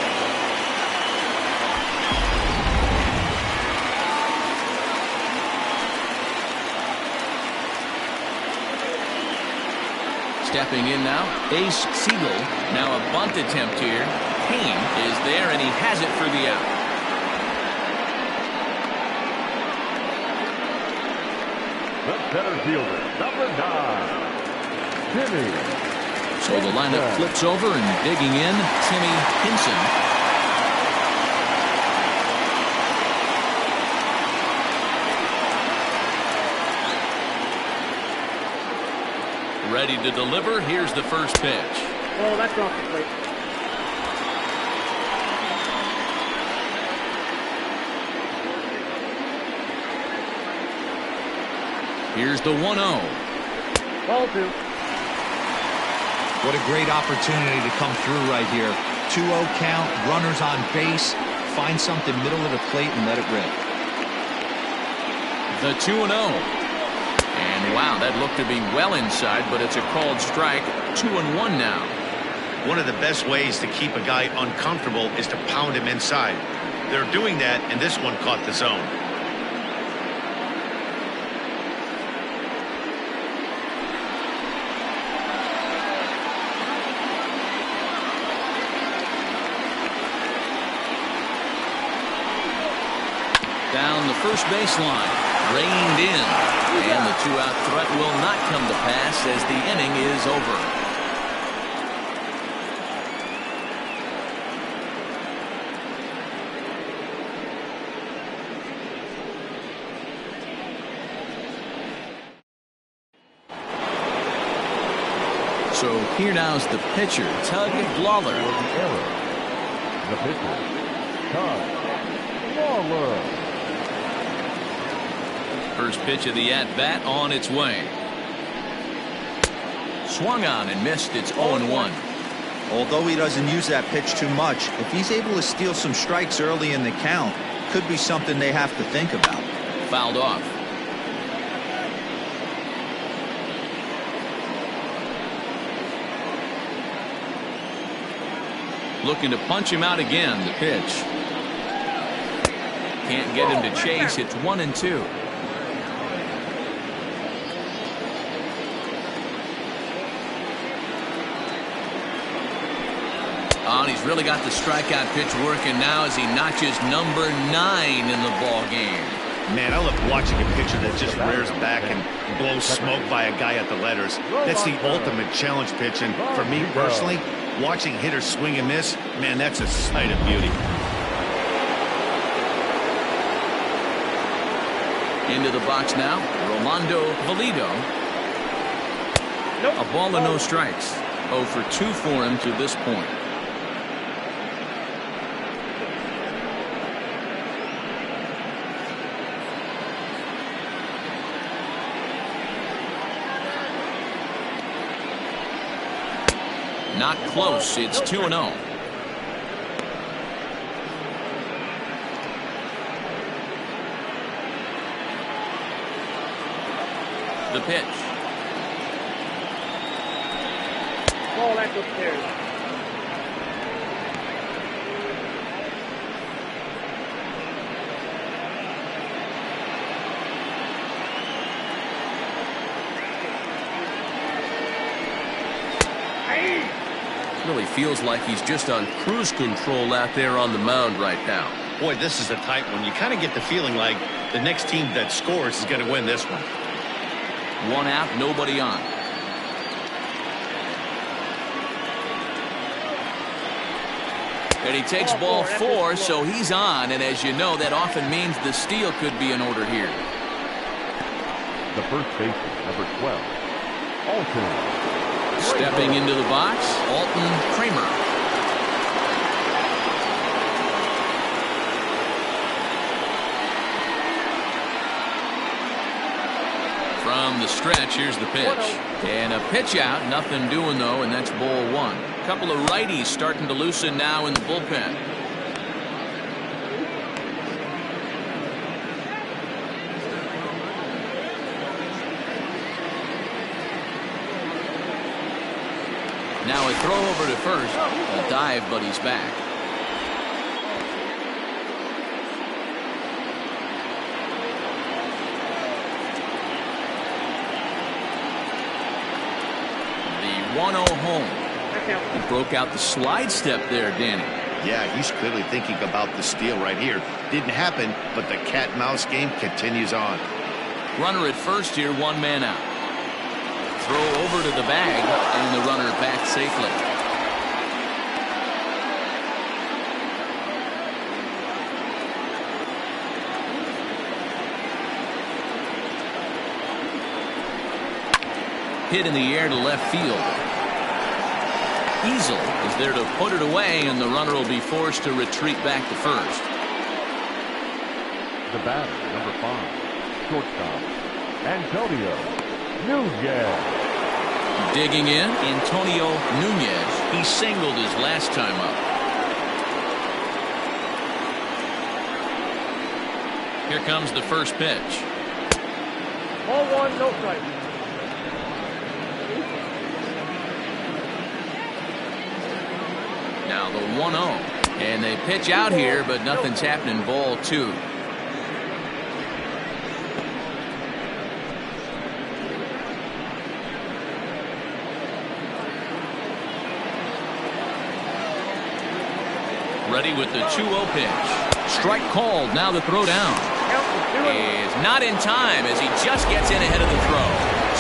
Stepping in now, Ace Siegel. Now a bunt attempt here. Kane is there, and he has it for the out. The center fielder, number 9, Timmy. So the lineup flips over, and digging in, Timmy Hinson. Ready to deliver. Here's the first pitch. Oh, that's off the plate. Here's the 1-0. Ball 2. What a great opportunity to come through right here. 2-0 count, runners on base. Find something middle of the plate and let it rip. The 2-0. And wow, that looked to be well inside, but it's a called strike. 2-1 now. One of the best ways to keep a guy uncomfortable is to pound him inside. They're doing that, and this one caught the zone. Down the first baseline, reined in, and the 2-out threat will not come to pass as the inning is over. So here now's the pitcher, Tug Lawler. The error. The pitcher, Tug Lawler. First pitch of the at-bat on its way. Swung on and missed. It's 0-1. Although he doesn't use that pitch too much, if he's able to steal some strikes early in the count, could be something they have to think about. Fouled off. Looking to punch him out again. The pitch. Can't get him to chase. It's 1-2. Oh, and he's really got the strikeout pitch working now as he notches number 9 in the ball game. Man, I love watching a pitcher that just rears back and blows smoke by a guy at the letters. That's the ultimate challenge pitch, and for me personally, watching hitters swing and miss, man, that's a sight of beauty. Into the box now, Rolando Valido. A ball and no strikes. 0 for 2 for him to this point. Not close. It's 2-0. The pitch. Ball, that's upstairs. Really feels like he's just on cruise control out there on the mound right now. Boy, this is a tight one. You kind of get the feeling like the next team that scores is going to win this one. 1 out, nobody on. And he takes ball 4, so he's on. And as you know, that often means the steal could be in order here. The first baseman, number 12, Alton. Stepping into the box, Alton Kramer. From the stretch, here's the pitch. And a pitch out, nothing doing though, and that's ball 1. A couple of righties starting to loosen now in the bullpen. Now a throw over to first. A dive, but he's back. The 1-0 home. He broke out the slide step there, Danny. Yeah, he's clearly thinking about the steal right here. Didn't happen, but the cat-mouse game continues on. Runner at first here, one man out. Throw over to the bag, and the runner back safely. Hit in the air to left field. Easel is there to put it away, and the runner will be forced to retreat back to first. The batter, number 5, shortstop, Antonio Nunez. Digging in, Antonio Nunez. He singled his last time up. Here comes the first pitch. Ball 1, no strike. Now the 1-0. And they pitch out here, but nothing's happening. Ball 2. Ready with the 2-0 pitch. Strike called. Now the throw down. Is not in time as he just gets in ahead of the throw.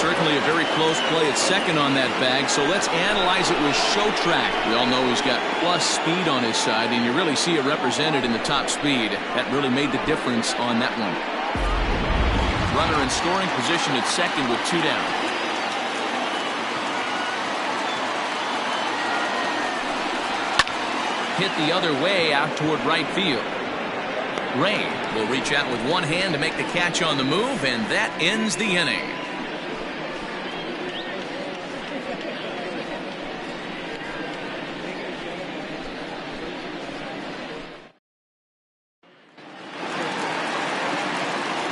Certainly a very close play at second on that bag, so let's analyze it with show track. We all know he's got plus speed on his side, and you really see it represented in the top speed. That really made the difference on that one. Runner in scoring position at second with 2 down. Hit the other way out toward right field. Ray will reach out with one hand to make the catch on the move, and that ends the inning.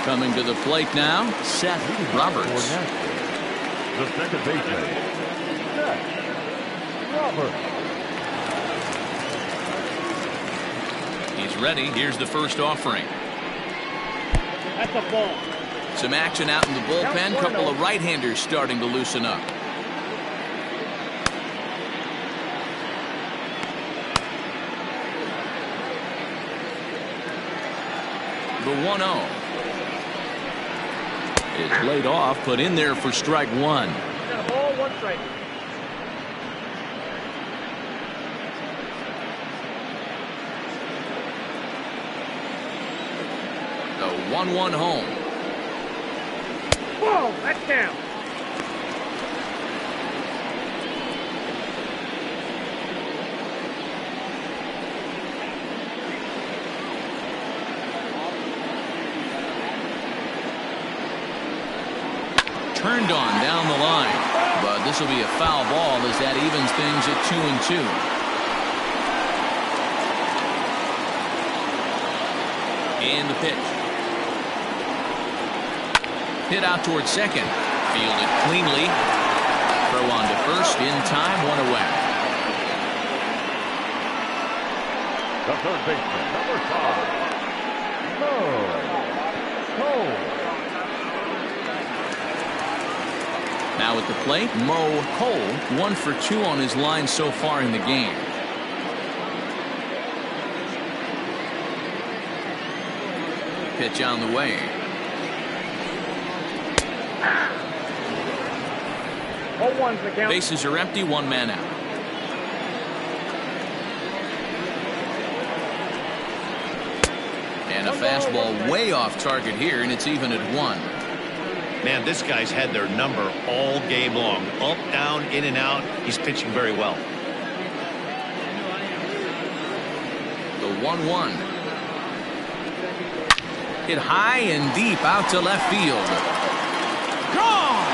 Coming to the plate now, Seth Roberts. The second baseman, Seth Roberts. He's ready. Here's the first offering. That's a ball. Some action out in the bullpen. Couple of right-handers starting to loosen up. The 1-0 is laid off, put in there for strike 1. Got a ball, 1 strike. The 1-1 home. Whoa, that's down. Turned on down the line, but this will be a foul ball as that evens things at 2-2. And the pitch. Hit out towards second. Fielded cleanly. Throw on to first in time, 1 away. The third baseman, number 5, Mo Cole. Now at the plate, Mo Cole, 1 for 2 on his line so far in the game. Pitch on the way. Ball 1's the count. Bases are empty, 1 man out. And a fastball way off target here, and it's even at 1. Man, this guy's had their number all game long. Up, down, in and out. He's pitching very well. The 1-1. Hit high and deep out to left field. Gone!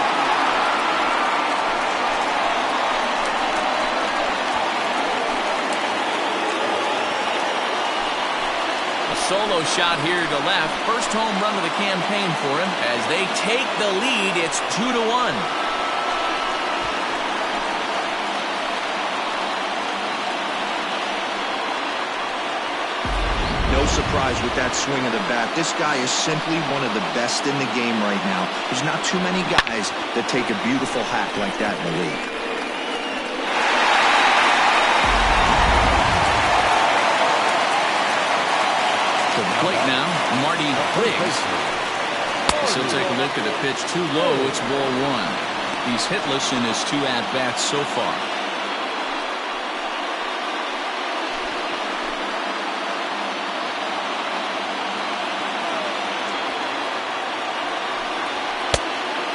A solo shot here to left. First home run of the campaign for him. As they take the lead, it's 2-1. surprised with that swing of the bat. This guy is simply one of the best in the game right now. There's not too many guys that take a beautiful hack like that in the league. To the plate now, Marty Briggs. So take a look at the pitch. Too low, it's ball one. He's hitless in his 2 at-bats so far.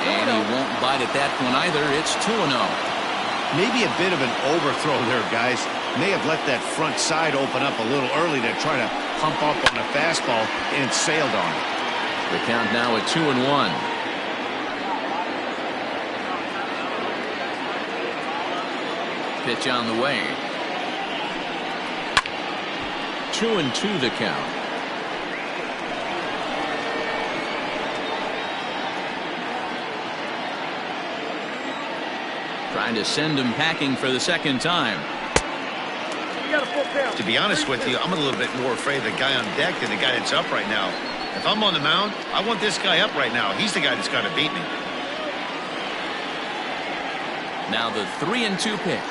And he won't bite at that one either. It's 2-0. Maybe a bit of an overthrow there, guys. May have let that front side open up a little early to try to pump up on a fastball and sailed on it. The count now at 2-1. Pitch on the way. 2-2 the count. Trying to send him packing for the second time. To be honest with you, I'm a little bit more afraid of the guy on deck than the guy that's up right now. If I'm on the mound, I want this guy up right now. He's the guy that's got to beat me. Now the 3-2 pitch.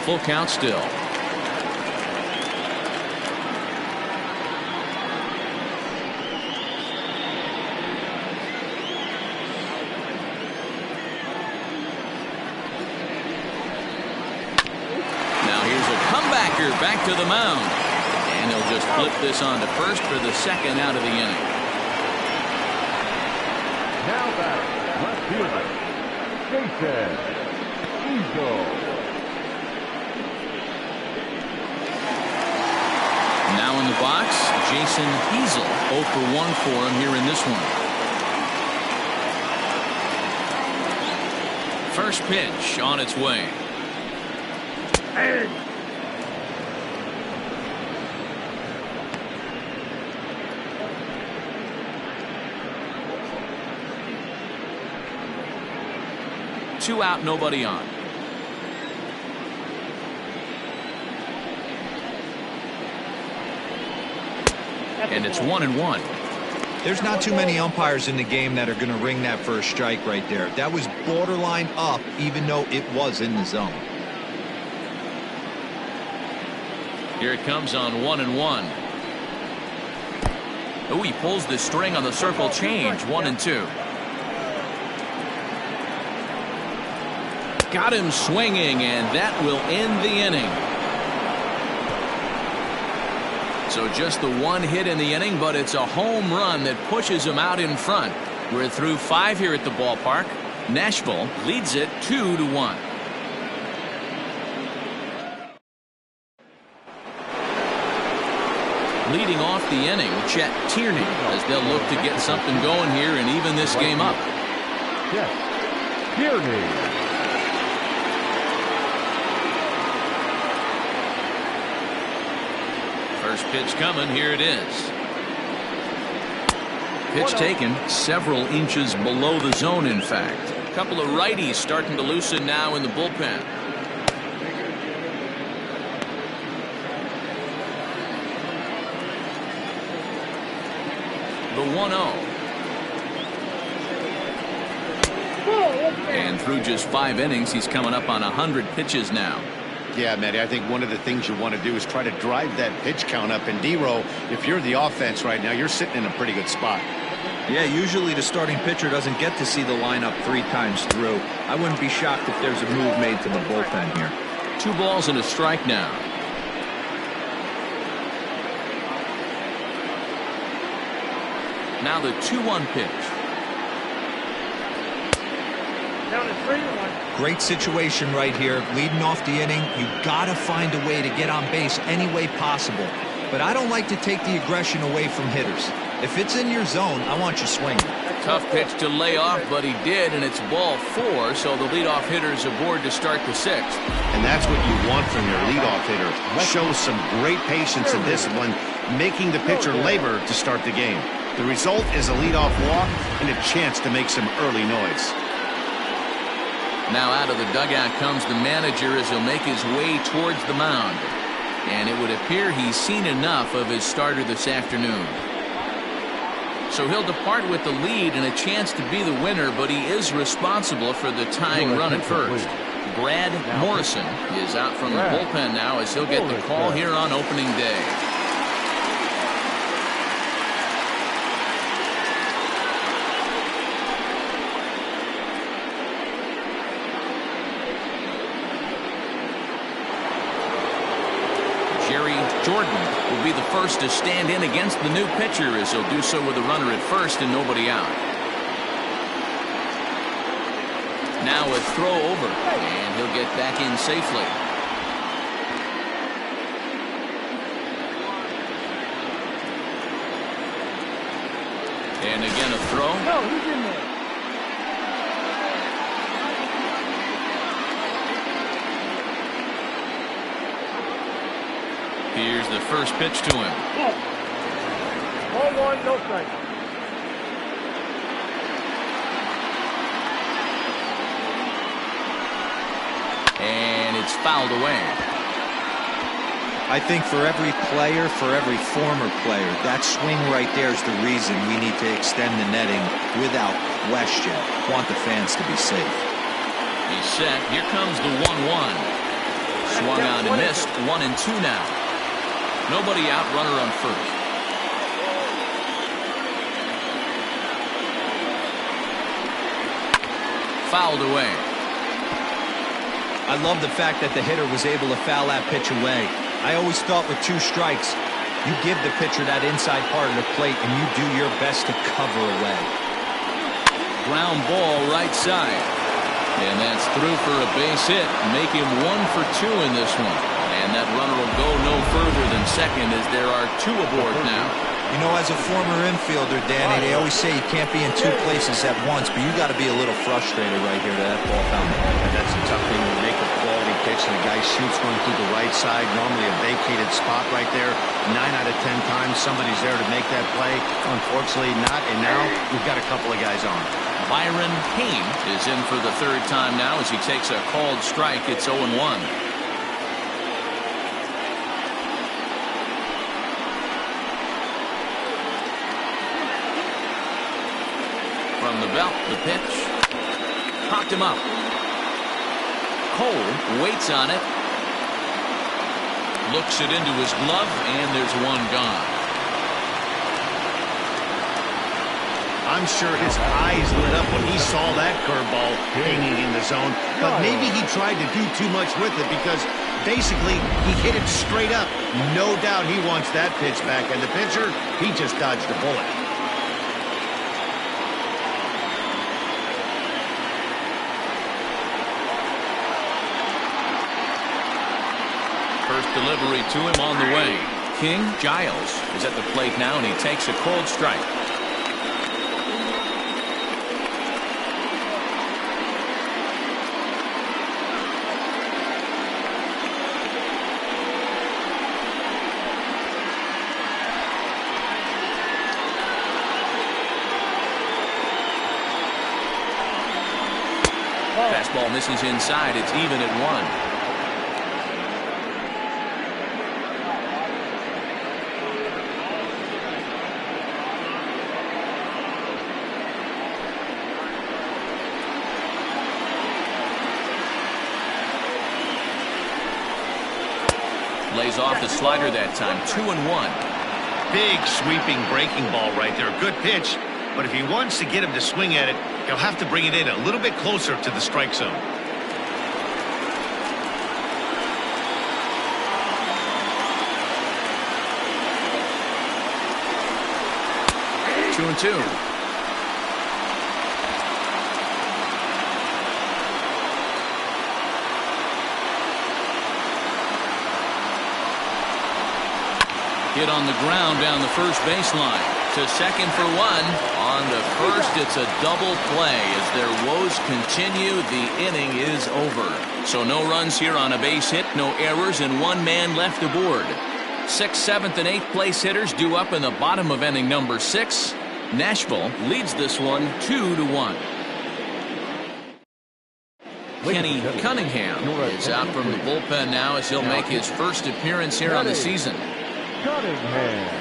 Full count still. Now here's a comebacker back to the mound. And he'll just flip this on to first for the second out of the inning. Now back, left fielder, Jason Eagle. Now in the box, Jason Eagle 0 for 1 for him here in this one. First pitch on its way. Hey. Two out, nobody on. And it's 1-1. There's not too many umpires in the game that are going to ring that first strike right there. That was borderline up, even though it was in the zone. Here it comes on 1-1. Oh, he pulls the string on the circle change. 1-2. Got him swinging, and that will end the inning. So just the one hit in the inning, but it's a home run that pushes him out in front. We're through 5 here at the ballpark. Nashville leads it 2-1. Leading off the inning, Chet Tierney, as they'll look to get something going here and even this game up. Chet Tierney. First pitch coming. Here it is. Pitch taken several inches below the zone, in fact. A couple of righties starting to loosen now in the bullpen. The 1-0. And through just 5 innings, he's coming up on 100 pitches now. Yeah, Matty, I think one of the things you want to do is try to drive that pitch count up. And D-Row, if you're the offense right now, you're sitting in a pretty good spot. Yeah, usually the starting pitcher doesn't get to see the lineup 3 times through. I wouldn't be shocked if there's a move made to the bullpen here. 2 balls and a strike now. Now the 2-1 pitch. Down to 3-1. Great situation right here. Leading off the inning, you gotta find a way to get on base any way possible. But I don't like to take the aggression away from hitters. If it's in your zone, I want you swinging. Tough pitch to lay off, but he did, and it's ball 4, so the leadoff hitter's aboard to start the 6th. And that's what you want from your leadoff hitter. Show some great patience and discipline. making the pitcher labor to start the game. The result is a leadoff walk and a chance to make some early noise. Now out of the dugout comes the manager as he'll make his way towards the mound. And it would appear he's seen enough of his starter this afternoon. So he'll depart with the lead and a chance to be the winner, but he is responsible for the tying run at first. Brad Morrison is out from the bullpen now as he'll get the call here on opening day. Jordan will be the first to stand in against the new pitcher as he'll do so with a runner at first and nobody out. Now a throw over, and he'll get back in safely. And again a throw. No, he's in there. Here's the first pitch to him. Ball one, no strike. And it's fouled away. I think for every player, for every former player, that swing right there is the reason we need to extend the netting without question. Want the fans to be safe. He's set. Here comes the 1-1. Swung on and missed. 1-2 now. Nobody out, runner on first. Fouled away. I love the fact that the hitter was able to foul that pitch away. I always thought with 2 strikes, you give the pitcher that inside part of the plate and you do your best to cover away. Ground ball right side. And that's through for a base hit. Make him 1 for 2 in this one. And that runner will go no further than second as there are 2 aboard now. You know, as a former infielder, Danny, they always say you can't be in 2 places at once, but you got to be a little frustrated right here to that ball found. That's a tough thing to make a quality pitch, and the guy shoots one through the right side, normally a vacated spot right there. 9 out of 10 times somebody's there to make that play. Unfortunately not, and now we've got a couple of guys on. Byron Payne is in for the 3rd time now as he takes a called strike. It's 0-1. From the belt, the pitch. Popped him up. Cole waits on it. Looks it into his glove, and there's 1 gone. I'm sure his eyes lit up when he saw that curveball hanging in the zone. But maybe he tried to do too much with it because basically he hit it straight up. No doubt he wants that pitch back. And the pitcher, he just dodged a bullet. First delivery to him on the way. King Giles is at the plate now, and he takes a cold strike. Fastball misses inside. It's even at 1. Lays off the slider that time. 2-1. Big sweeping breaking ball right there. Good pitch. But if he wants to get him to swing at it, he'll have to bring it in a little bit closer to the strike zone. 2-2. Hit on the ground down the first baseline. To second for 1. On the first, it's a double play. As their woes continue, the inning is over. So no runs here on a base hit, no errors, and 1 man left aboard. 6th, 7th, and 8th place hitters due up in the bottom of inning number 6. Nashville leads this one 2-1. Kenny Cunningham is out from the bullpen now as he'll make his first appearance here on the season. Cunningham.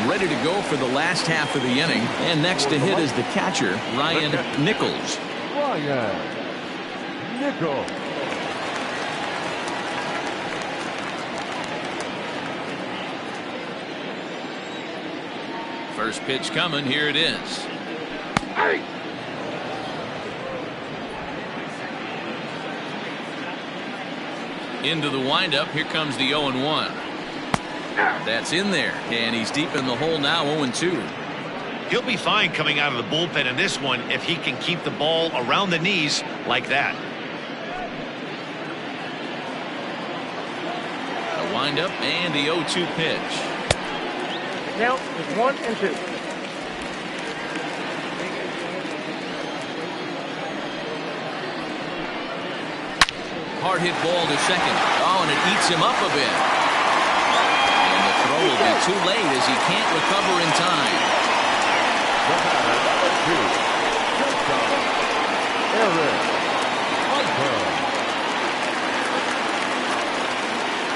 Ready to go for the last half of the inning. And next to hit is the catcher, Ryan Nichols. Ryan Nichols. First pitch coming. Here it is. Hey. Into the windup. Here comes the 0-1. That's in there, and he's deep in the hole now, 0-2. He'll be fine coming out of the bullpen in this one if he can keep the ball around the knees like that. A windup and the 0-2 pitch. Count is 1-2. Hard hit ball to second. Oh, and it eats him up a bit. And the throw will be too late as he can't recover in time. The batter, Eric Piper.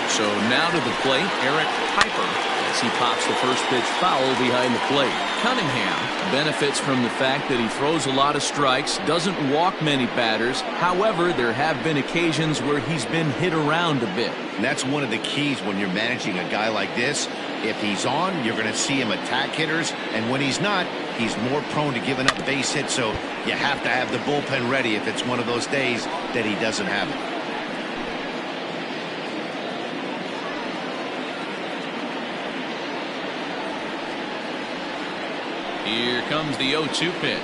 So now to the plate, Eric Piper, as he pops the first pitch foul behind the plate. Cunningham benefits from the fact that he throws a lot of strikes, doesn't walk many batters. However, there have been occasions where he's been hit around a bit. And that's one of the keys when you're managing a guy like this. If he's on, you're going to see him attack hitters, and when he's not, he's more prone to giving up base hits, so you have to have the bullpen ready if it's one of those days that he doesn't have it. Here comes the 0-2 pitch.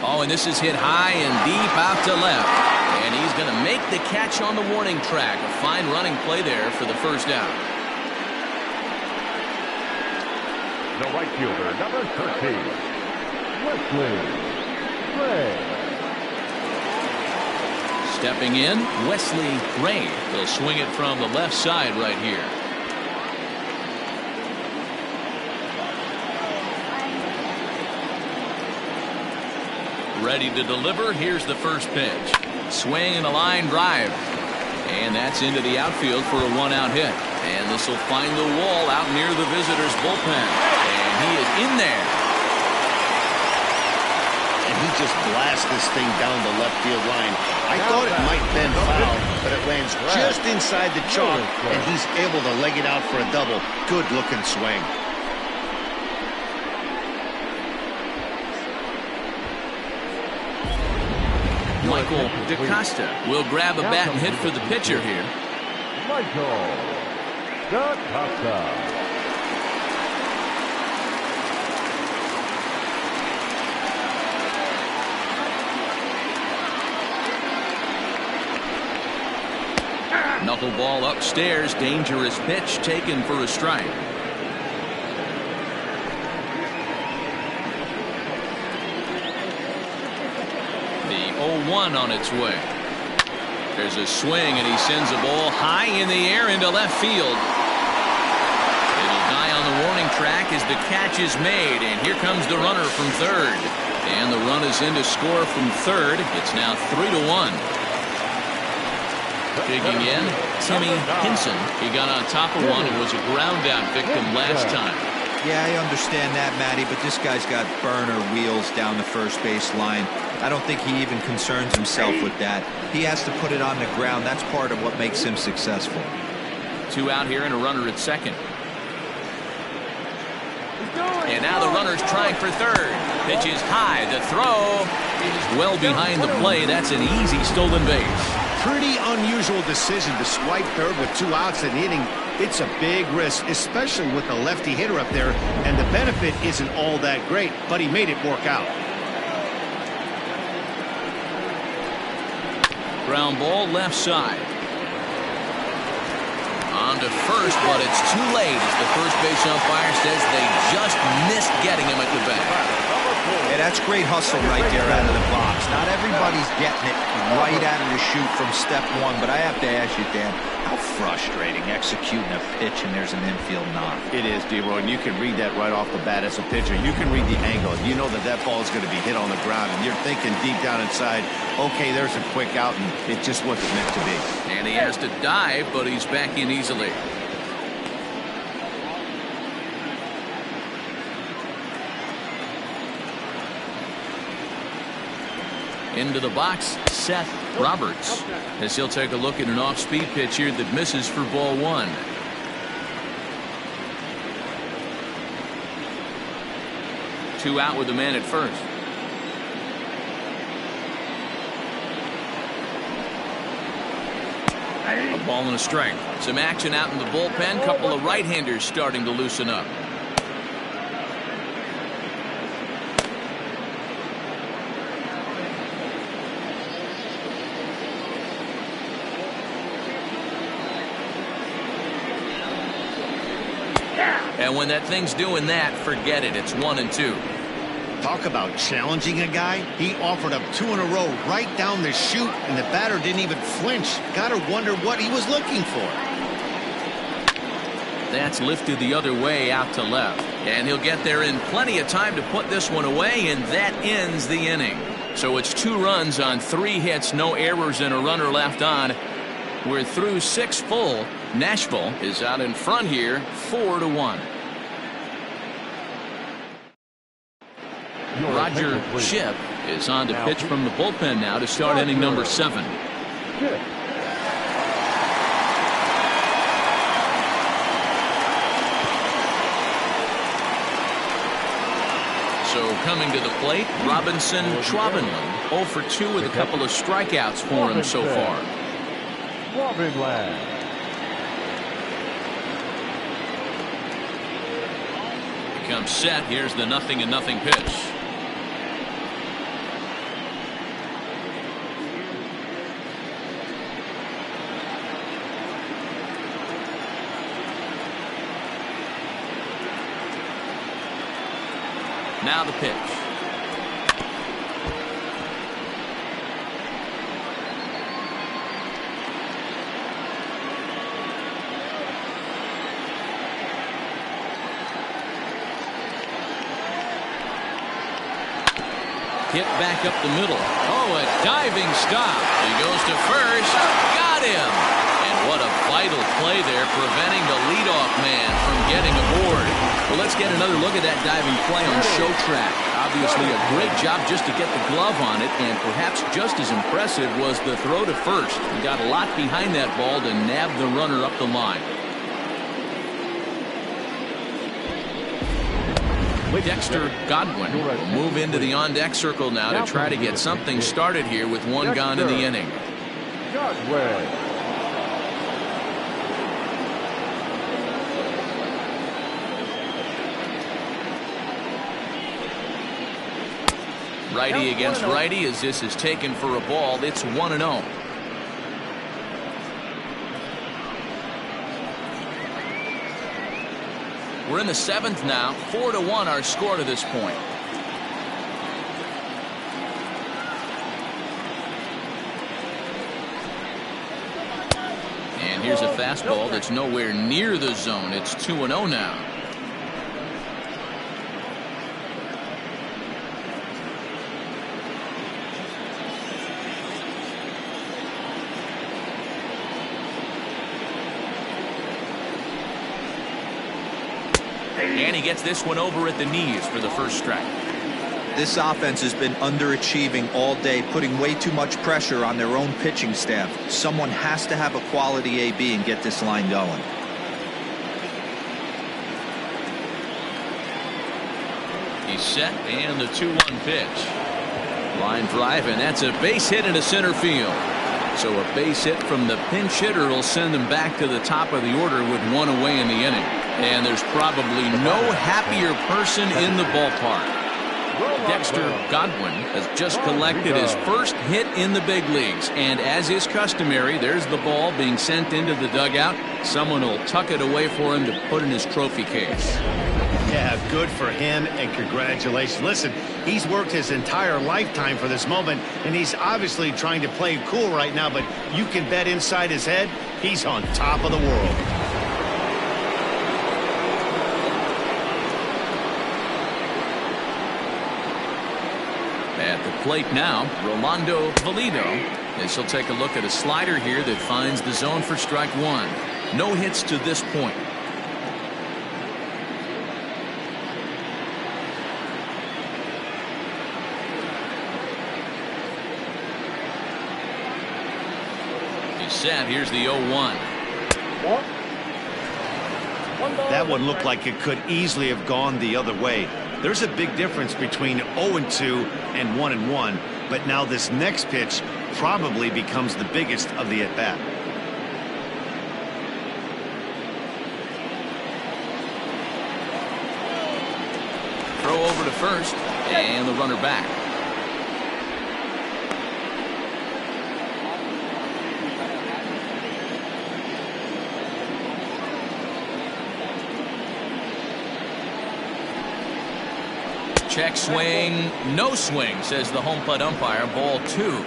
Oh, and this is hit high and deep out to left. And he's going to make the catch on the warning track. A fine running play there for the first out. The right fielder, number 13, Wesley Ray. Stepping in, Wesley Ray. He'll swing it from the left side right here. Ready to deliver. Here's the first pitch. Swing and a line drive. And that's into the outfield for a one-out hit. And this will find the wall out near the visitors' bullpen. And he is in there. And he just blasts this thing down the left field line. I thought it might bend foul, but it lands just inside the chalk, and he's able to leg it out for a double. Good-looking swing. Michael DaCosta will grab a bat and hit for the pitcher here. Michael DaCosta. Knuckleball upstairs. Dangerous pitch taken for a strike. The 0-1 on its way. There's a swing, and he sends a ball high in the air into left field. It'll die on the warning track as the catch is made, and here comes the runner from third. And the run is in to score from third. It's now 3-1. Digging in, Timmy Hinson. He got on top of one and was a ground-out victim last time. Yeah, I understand that, Matty, but this guy's got burner wheels down the first base line. I don't think he even concerns himself with that. He has to put it on the ground. That's part of what makes him successful. 2 out here and a runner at second. And now the runner's trying for third. Pitch is high. The throw is well behind the play. That's an easy stolen base. Pretty unusual decision to swipe third with 2 outs in the inning. It's a big risk, especially with the lefty hitter up there, and the benefit isn't all that great, but he made it work out. Ground ball left side. On to first, but it's too late as the first base umpire says they just missed getting him at the bat. Yeah, that's great hustle right there out of the box. Not everybody's getting it right out of the chute from step one, but I have to ask you, Dan, how frustrating executing a pitch and there's an infield knock. It is, D-Roy, and you can read that right off the bat as a pitcher. You can read the angle. You know that that ball is going to be hit on the ground, and you're thinking deep down inside, okay, there's a quick out, and it just wasn't meant to be. And he has to dive, but he's back in easily. Into the box, Seth Roberts, as he'll take a look at an off-speed pitch here that misses for ball one. Two out with the man at first. A ball and a strike. Some action out in the bullpen. Couple of right-handers starting to loosen up. And when that thing's doing that, forget it. It's 1-2. Talk about challenging a guy. He offered up 2 in a row right down the chute, and the batter didn't even flinch. Gotta wonder what he was looking for. That's lifted the other way out to left. And he'll get there in plenty of time to put this one away, and that ends the inning. So it's 2 runs on 3 hits, no errors, and a runner left on. We're through 6 full. Nashville is out in front here, 4-1. Roger Shipp is on to pitch from the bullpen now to start inning number 7. So coming to the plate, Robinson Schwabenland, 0 for 2 with a couple of strikeouts for him so far. Comes set. Here's the 0-0 pitch. Now the pitch. Hit back up the middle. Oh, a diving stop. He goes to first. Got him. And what a vital play there, preventing the leadoff man from getting aboard. Well, let's get another look at that diving play on show track. Obviously a great job just to get the glove on it, and perhaps just as impressive was the throw to first. He got a lot behind that ball to nab the runner up the line. Dexter Godwin will move into the on-deck circle now to try to get something started here with 1 gone in the inning. Righty against righty as this is taken for a ball. It's 1-0. We're in the 7th now. 4-1 our score to this point. And here's a fastball that's nowhere near the zone. It's 2-0 now. And he gets this one over at the knees for the first strike. This offense has been underachieving all day, putting way too much pressure on their own pitching staff. Someone has to have a quality AB and get this line going. He's set, and the 2-1 pitch. Line drive, and that's a base hit into center field. So a base hit from the pinch hitter will send them back to the top of the order with 1 away in the inning. And there's probably no happier person in the ballpark. Dexter Godwin has just collected his first hit in the big leagues. And as is customary, there's the ball being sent into the dugout. Someone will tuck it away for him to put in his trophy case. Yeah, good for him, and congratulations. Listen, he's worked his entire lifetime for this moment, and he's obviously trying to play cool right now, but you can bet inside his head, he's on top of the world. At the plate now, Rolando Valido, as he'll take a look at a slider here that finds the zone for strike one. No hits to this point. He's set. Here's the 0-1. That one looked like it could easily have gone the other way. There's a big difference between 0-2 and 1-1, but now this next pitch probably becomes the biggest of the at-bat. Throw over to first, and the runner back. Check swing, no swing, says the home plate umpire. Ball 2.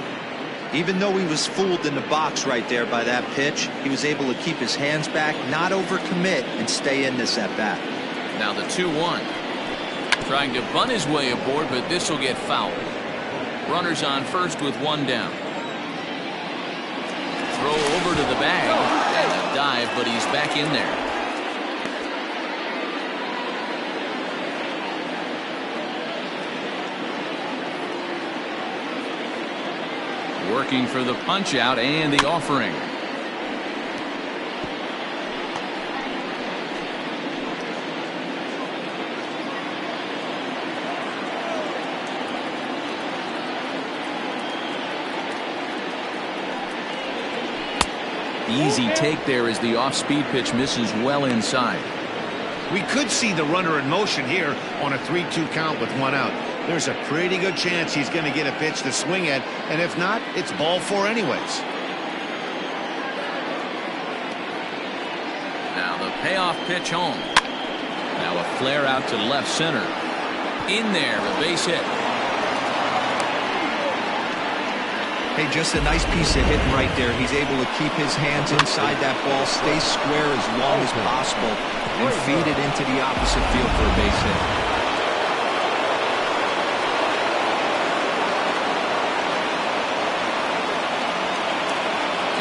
Even though he was fooled in the box right there by that pitch, he was able to keep his hands back, not overcommit, and stay in this at bat. Now the 2-1. Trying to bunt his way aboard, but this will get fouled. Runners on first with one down. Throw over to the bag and a dive, but he's back in there. Working for the punch out and the offering. Easy take there as the off-speed pitch misses well inside. We could see the runner in motion here on a 3-2 count with one out. There's a pretty good chance he's going to get a pitch to swing at, and if not, it's ball 4 anyways. Now the payoff pitch home. Now a flare out to left center. In there, a base hit. Hey, just a nice piece of hitting right there. He's able to keep his hands inside that ball, stay square as long as possible, and feed it into the opposite field for a base hit.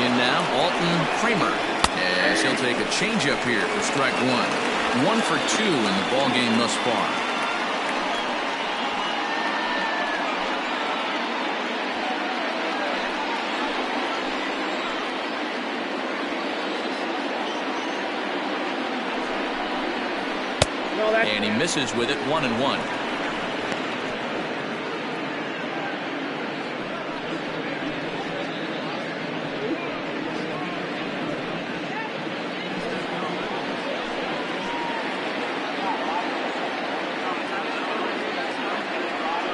In now, Alton Kramer, as he'll take a changeup here for strike one. 1 for 2 in the ball game thus far. And he misses with it. 1-1.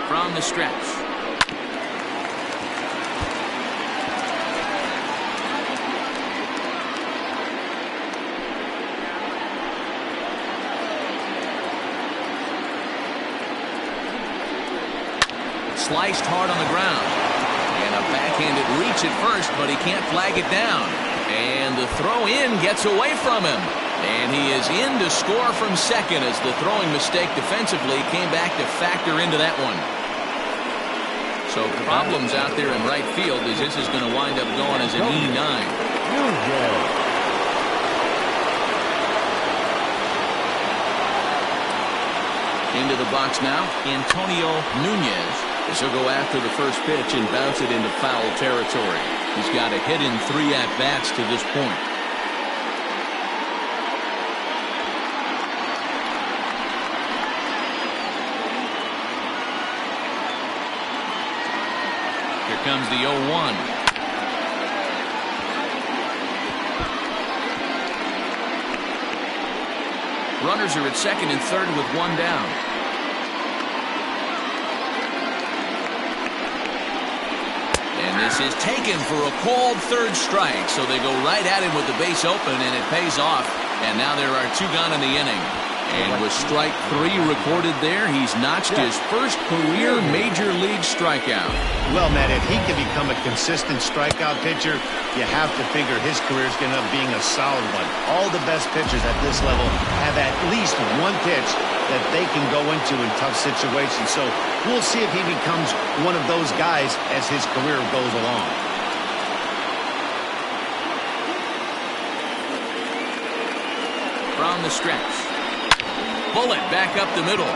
From the stretch. Sliced hard on the ground. And a backhanded reach at first, but he can't flag it down. And the throw in gets away from him. And he is in to score from second as the throwing mistake defensively came back to factor into that one. So problems out there in right field as this is going to wind up going as an E9. Into the box now, Antonio Nunez. As he'll go after the first pitch and bounce it into foul territory. He's got a hit in 3 at-bats to this point. Here comes the 0-1. Runners are at second and third with one down. And this is taken for a called third strike. So they go right at him with the base open, and it pays off. And now there are 2 gone in the inning. And with strike 3 recorded there, he's notched his first career major league strikeout. Well, Matt, if he can become a consistent strikeout pitcher, you have to figure his career is going to end up being a solid one. All the best pitchers at this level have at least one pitch that they can go into in tough situations. So we'll see if he becomes one of those guys as his career goes along. From the stretch. Bullet back up the middle.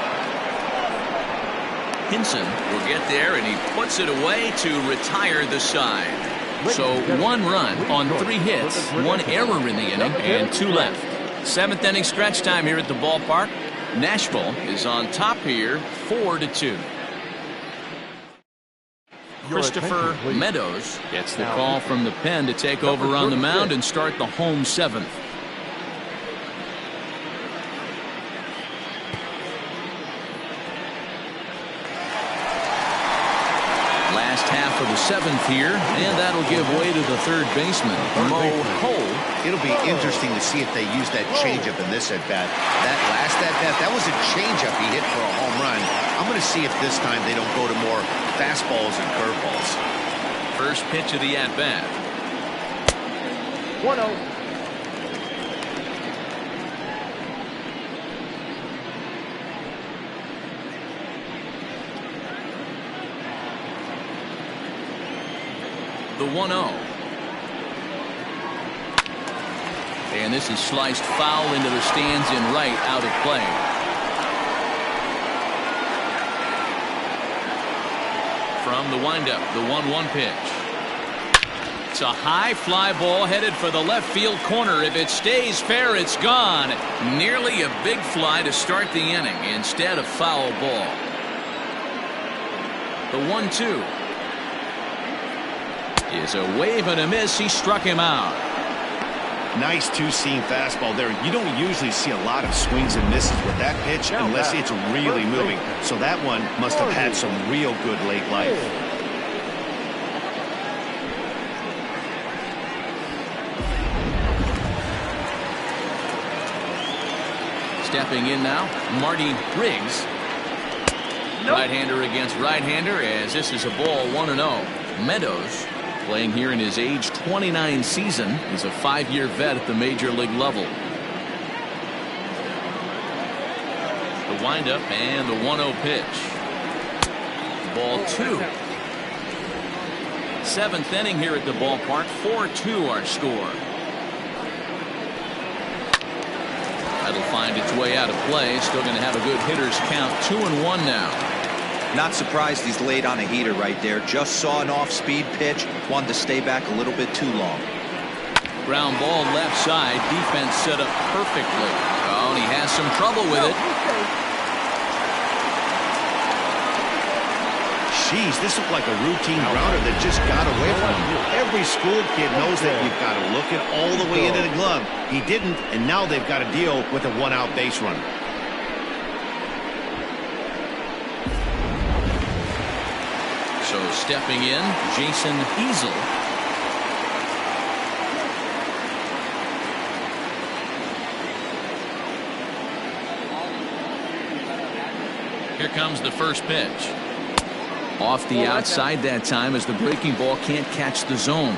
Hinson will get there, and he puts it away to retire the side. So 1 run on 3 hits, 1 error in the inning, and 2 left. 7th inning stretch time here at the ballpark. Nashville is on top here, 4-2. Christopher Meadows gets the call from the pen to take over on the mound and start the home 7th. Half of the 7th here, and that'll give way to the third baseman, Mo Cole. It'll be interesting to see if they use that changeup in this at-bat. That last at-bat, that was a changeup he hit for a home run. I'm going to see if this time they don't go to more fastballs and curveballs. First pitch of the at-bat. 1-0. The 1-0. And this is sliced foul into the stands in right, out of play. From the windup, the 1-1 pitch. It's a high fly ball headed for the left field corner. If it stays fair, it's gone. Nearly a big fly to start the inning instead of foul ball. The 1-2. Is a wave and a miss. He struck him out. Nice two-seam fastball there. You don't usually see a lot of swings and misses with that pitch unless it's really moving. So that one must have had some real good late life. Stepping in now, Marty Riggs. Right-hander against right-hander, as this is a ball 1-0. Meadows, playing here in his age 29 season, is a 5-year vet at the major league level. The windup and the 1-0 pitch. Ball 2. 7th inning here at the ballpark. 4-2 our score. That'll find its way out of play. Still going to have a good hitter's count. 2-1 now. Not surprised he's laid on a heater right there. Just saw an off-speed pitch. Wanted to stay back a little bit too long. Ground ball left side. Defense set up perfectly. Oh, and he has some trouble with it. Jeez, this looked like a routine grounder that just got away from him. Every school kid knows that you've got to look it all the way into the glove. He didn't, and now they've got to deal with a 1-out base runner. So stepping in, Jason Easel. Here comes the first pitch. Off the outside that time, as the breaking ball can't catch the zone.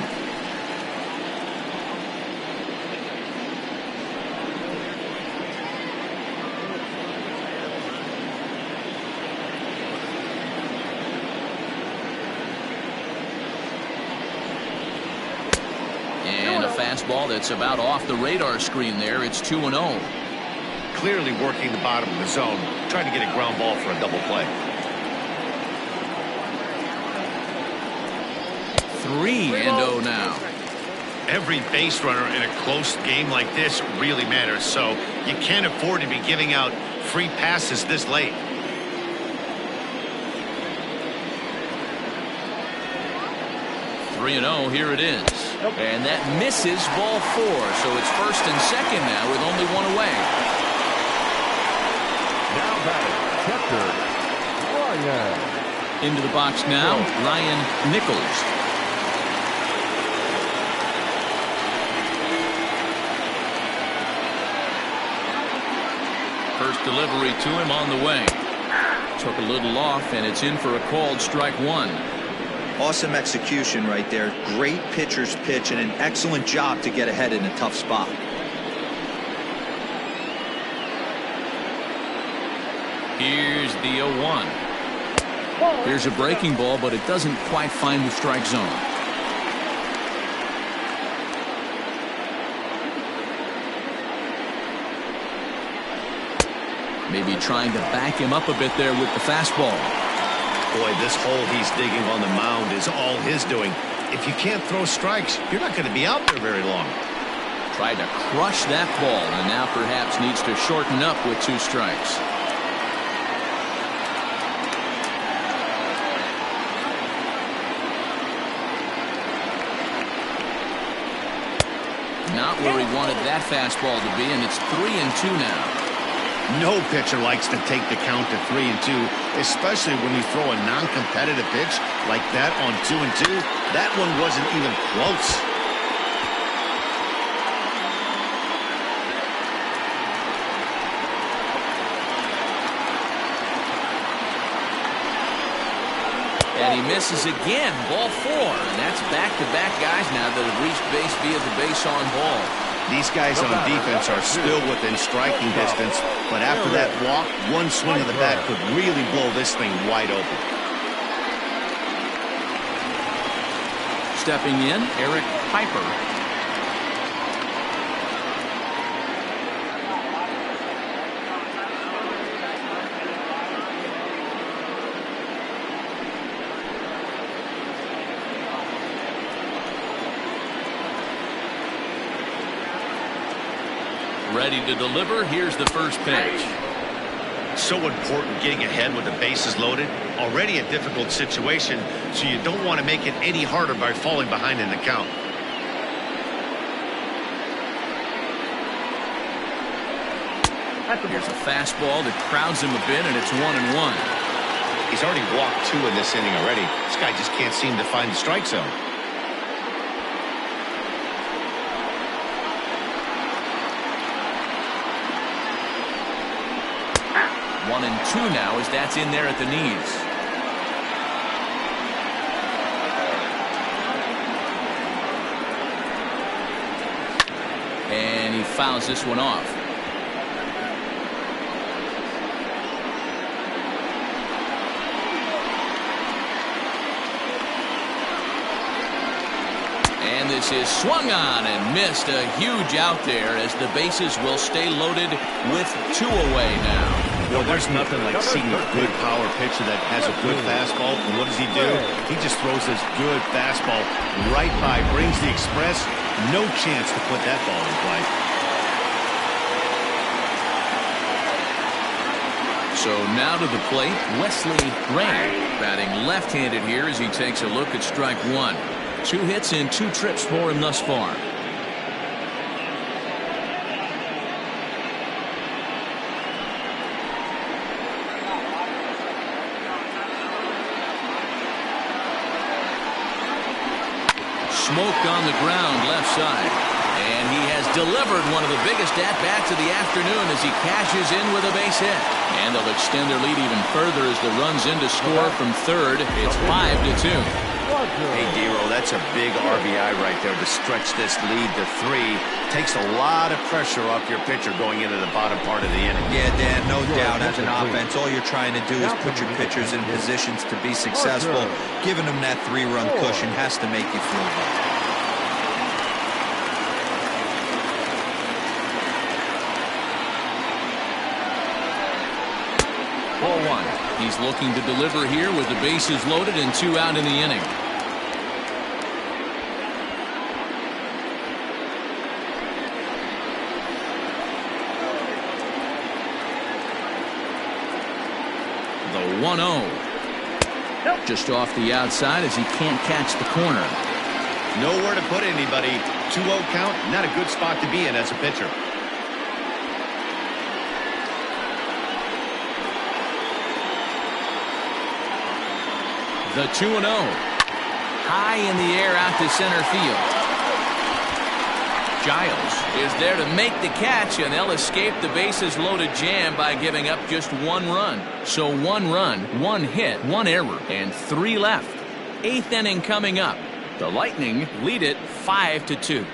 And a fastball that's about off the radar screen there. It's 2-0. Clearly working the bottom of the zone, trying to get a ground ball for a double play. 3-0 now. Every base runner in a close game like this really matters, so you can't afford to be giving out free passes this late. Here it is. And that misses ball 4. So it's first and second now with only one away. Now batting, catcher, Ryan. Into the box now, Ryan Nichols. first delivery to him on the way. Took a little off, and it's in for a called strike one. Awesome execution right there. Great pitcher's pitch and an excellent job to get ahead in a tough spot. Here's the 0-1. Here's a breaking ball, but it doesn't quite find the strike zone. Maybe trying to back him up a bit there with the fastball. Boy, this hole he's digging on the mound is all his doing. If you can't throw strikes, you're not going to be out there very long. Tried to crush that ball, and now perhaps needs to shorten up with 2 strikes. Not where he wanted that fastball to be, and it's 3-2 now. No pitcher likes to take the count to 3-2, especially when you throw a non-competitive pitch like that on 2-2. That one wasn't even close. And he misses again. Ball 4. And that's back-to-back guys now that have reached base via the base on ball. These guys on defense are still within striking distance, but after that walk, one swing of the bat could really blow this thing wide open. Stepping in, Eric Piper. Ready to deliver. Here's the first pitch. So important getting ahead with the bases loaded. Already a difficult situation, so you don't want to make it any harder by falling behind in the count. Here's a fastball that crowds him a bit, and it's 1-1. He's already walked 2 in this inning already. This guy just can't seem to find the strike zone. 1-2 now as that's in there at the knees. And he fouls this one off. And this is swung on and missed. A huge out there as the bases will stay loaded with 2 away now. Well, there's nothing like seeing a good power pitcher that has a good fastball. And what does he do? He just throws this good fastball right by, brings the express. No chance to put that ball in play. So now to the plate, Wesley Rain, batting left-handed here as he takes a look at strike 1. 2 hits and 2 trips for him thus far. Smoked on the ground left side. And he has delivered one of the biggest at-bats of the afternoon as he cashes in with a base hit. And they'll extend their lead even further as the run's in to score from third. It's 5-2. Hey, D-Roll, that's a big RBI right there to stretch this lead to 3. Takes a lot of pressure off your pitcher going into the bottom part of the inning. Yeah, Dan, no doubt. As an offense, all you're trying to do is put your pitchers in positions to be successful. Giving them that 3-run cushion has to make you feel good. He's looking to deliver here with the bases loaded and 2 out in the inning. The 1-0. Just off the outside as he can't catch the corner. Nowhere to put anybody. 2-0 count, not a good spot to be in as a pitcher. The 2-0. High in the air out to center field. Giles is there to make the catch, and they'll escape the bases loaded jam by giving up just 1 run. So 1 run, 1 hit, 1 error, and 3 left. 8th inning coming up. The Lightning lead it 5-2.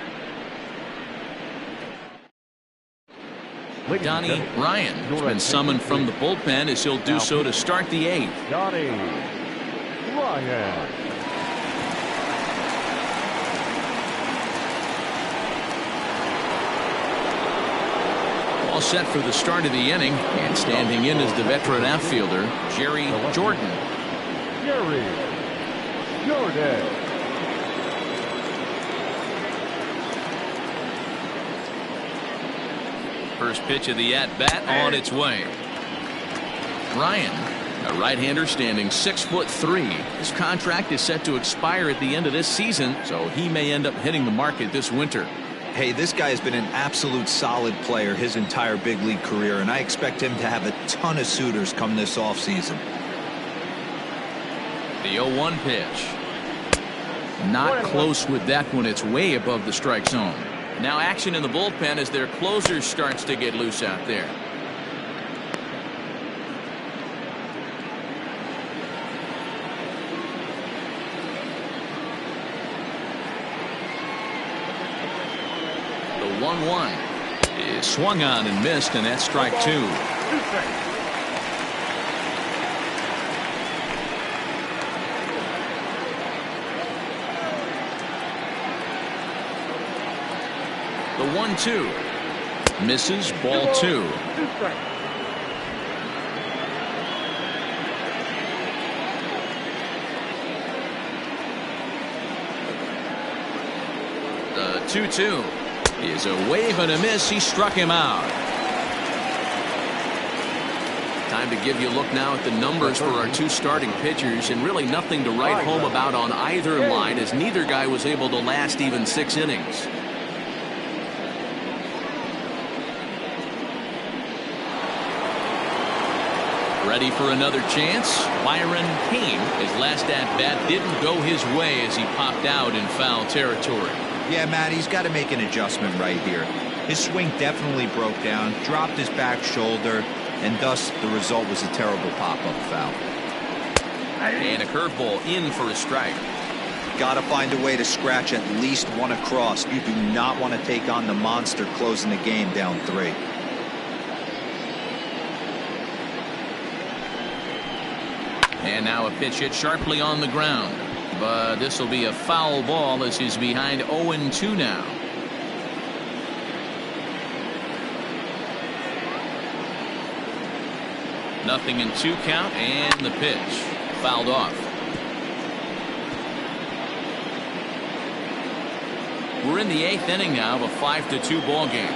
Donnie Ryan has been summoned from the bullpen as he'll do so to start the 8th. Donnie Ryan. All set for the start of the inning, and standing in is the veteran outfielder, Jerry Jordan. Jerry Jordan. First pitch of the at-bat on its way. Ryan, a right-hander standing 6'3". His contract is set to expire at the end of this season, so he may end up hitting the market this winter. Hey, this guy has been an absolute solid player his entire big league career, and I expect him to have a ton of suitors come this offseason. The 0-1 pitch. Not close with that one. It's way above the strike zone. Now action in the bullpen as their closer starts to get loose out there. The 1-1 is swung on and missed, and that's strike 2. The 1-2 misses, ball 2. The 2-2 is a wave and a miss. He struck him out. Time to give you a look now at the numbers for our 2 starting pitchers, and really nothing to write home about on either line, as neither guy was able to last even 6 innings. Ready for another chance? Byron Payne, his last at-bat didn't go his way as he popped out in foul territory. Yeah, Matt, he's got to make an adjustment right here. His swing definitely broke down, dropped his back shoulder, and thus the result was a terrible pop-up foul. And a curveball in for a strike. Got to find a way to scratch at least one across. You do not want to take on the monster closing the game down 3. And now a pitch hit sharply on the ground. But this will be a foul ball as he's behind 0-2 now. Nothing in 2 count, and the pitch fouled off. We're in the 8th inning now of a 5-2 ball game.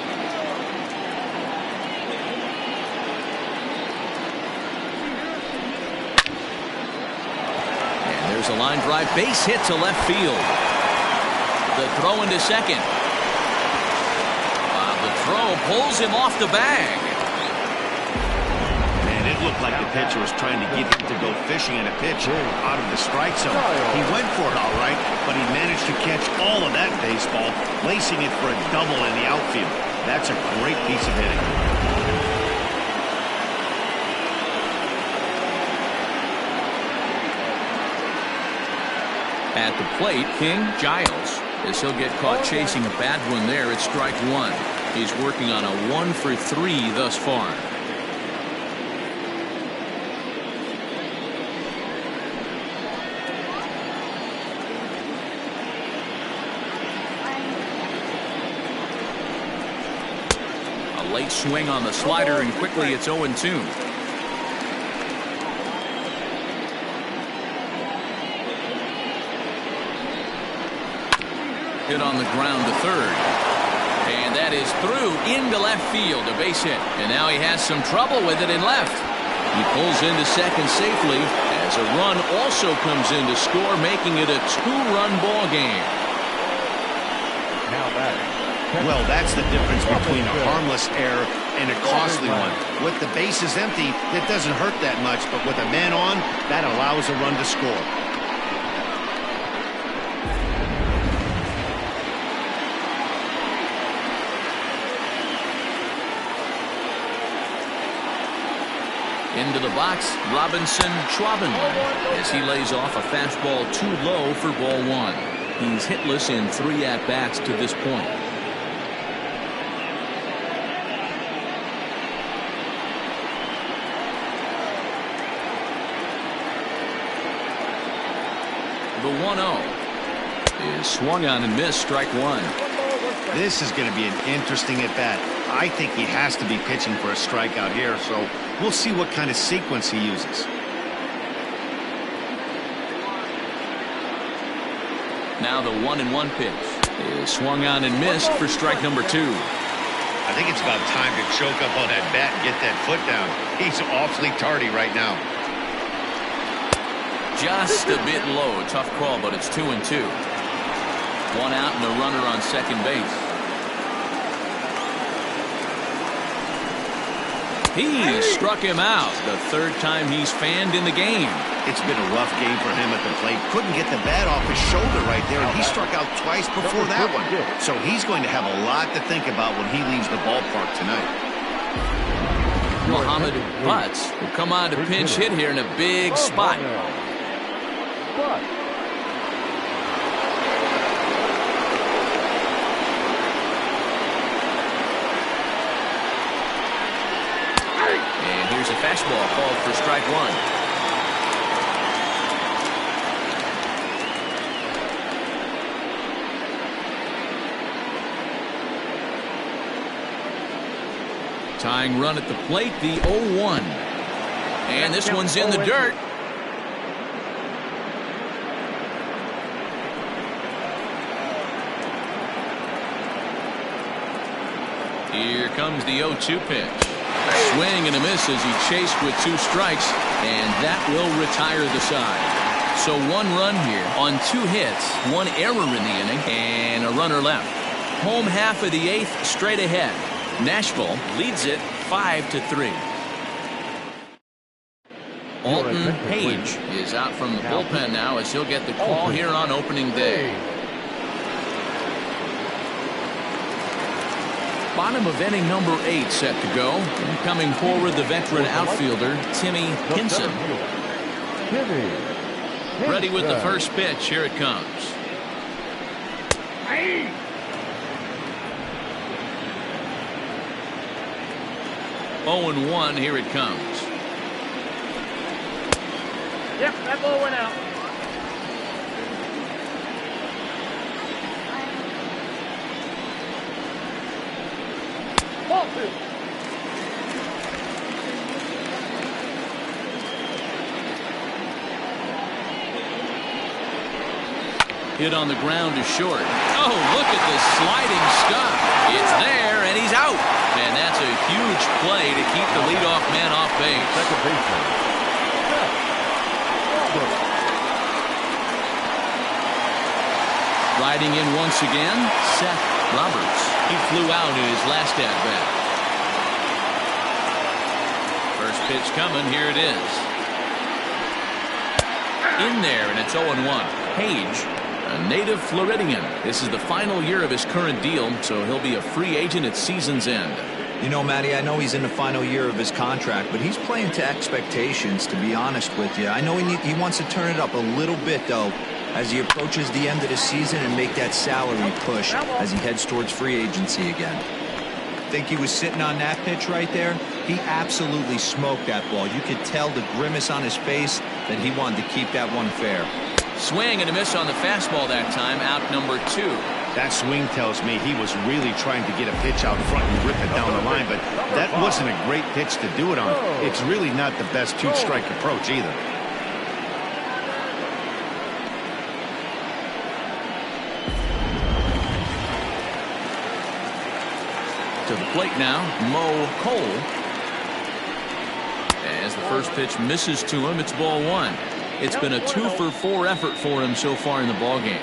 There's a line drive, base hit to left field. The throw into second. The throw pulls him off the bag. Man, it looked like the pitcher was trying to get him to go fishing in a pitch out of the strike zone. He went for it all right, but he managed to catch all of that baseball, lacing it for a double in the outfield. That's a great piece of hitting. At the plate, King Giles, as he'll get caught chasing a bad one there at strike 1. He's working on a 1 for 3 thus far. A late swing on the slider, and quickly it's 0-2. Hit on the ground to third, and that is through into left field, a base hit, and now he has some trouble with it in left. He pulls into second safely as a run also comes in to score, making it a 2-run ball game. Now back. Well, that's the difference between a harmless error and a costly one. With the bases empty, it doesn't hurt that much, but with a man on, that allows a run to score. Into the box, Robinson Schwaben as he lays off a fastball too low for ball one. He's hitless in 3 at-bats to this point. The 1-0 is swung on and missed, strike one. This is going to be an interesting at-bat. I think he has to be pitching for a strikeout here, so we'll see what kind of sequence he uses. Now the 1-1 pitch is swung on and missed for strike number 2. I think it's about time to choke up on that bat and get that foot down. He's awfully tardy right now. Just a bit low. Tough call, but it's 2-2. 1 out and a runner on second base. He struck him out. The 3rd time he's fanned in the game. It's been a rough game for him at the plate. Couldn't get the bat off his shoulder right there, and he struck out twice before that one. So he's going to have a lot to think about when he leaves the ballpark tonight. Muhammad Butts will come on to pinch hit here in a big spot. And here's a fastball called for strike one. Tying run at the plate, the 0-1. And this one's in the dirt. Here comes the 0-2 pitch. Swing and a miss as he chased with 2 strikes, and that will retire the side. So 1 run here on 2 hits, 1 error in the inning, and a runner left. Home half of the 8th straight ahead. Nashville leads it 5-3. Alton Page is out from the bullpen now as he'll get the call here on opening day. Bottom of inning number 8 set to go. And coming forward, the veteran outfielder, Timmy Hinson. Ready with the first pitch. Here it comes. 0-1. Here it comes. Yep, that ball went out. Ball 2. Hit on the ground is short. Oh, look at this sliding stuff. It's there, and he's out. And that's a huge play to keep the leadoff man off base. Second baseman. Riding in once again, Seth Roberts. He flew out in his last at-bat. First pitch coming. Here it is. In there, and it's 0-1. Page, a native Floridian. This is the final year of his current deal, so he'll be a free agent at season's end. You know, Matty, I know he's in the final year of his contract, but he's playing to expectations, to be honest with you. I know he wants to turn it up a little bit, though, as he approaches the end of the season and make that salary push as he heads towards free agency again. Think he was sitting on that pitch right there? He absolutely smoked that ball. You could tell the grimace on his face that he wanted to keep that one fair. Swing and a miss on the fastball that time, out number 2. That swing tells me he was really trying to get a pitch out front and rip it down the line, but that wasn't a great pitch to do it on. It's really not the best 2-strike approach either. To the plate now, Mo Cole. As the first pitch misses to him, it's ball 1. It's been a 2-for-4 effort for him so far in the ballgame.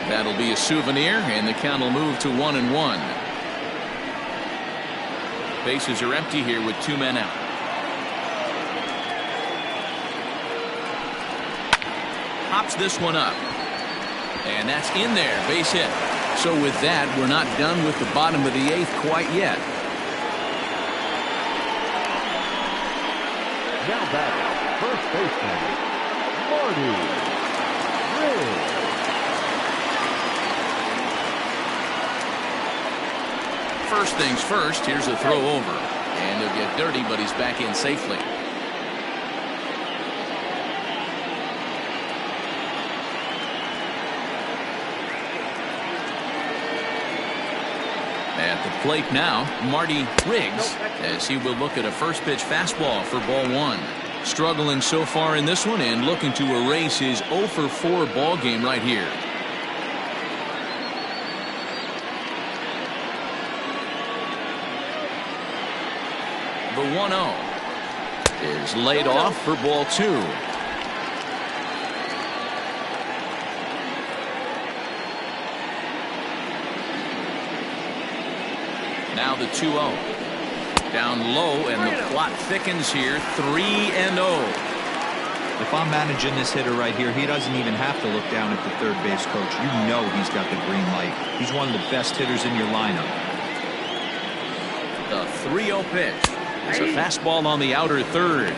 That'll be a souvenir, and the count will move to 1-1. Bases are empty here with 2 men out. pops this one up. And that's in there, base hit. So with that, we're not done with the bottom of the 8th quite yet. Now batting, first baseman, Marty Riggs. First things first, here's a throw over. And he'll get dirty, but he's back in safely. At the plate now, Marty Riggs, as he will look at a first pitch fastball for ball 1. Struggling so far in this one and looking to erase his 0 for 4 ball game right here. The 1-0 is laid off for ball 2. Now the 2-0. Down low, and the plot thickens here. 3-0. If I'm managing this hitter right here, he doesn't even have to look down at the third base coach. You know he's got the green light. He's one of the best hitters in your lineup. The 3-0 pitch. It's a fastball on the outer third.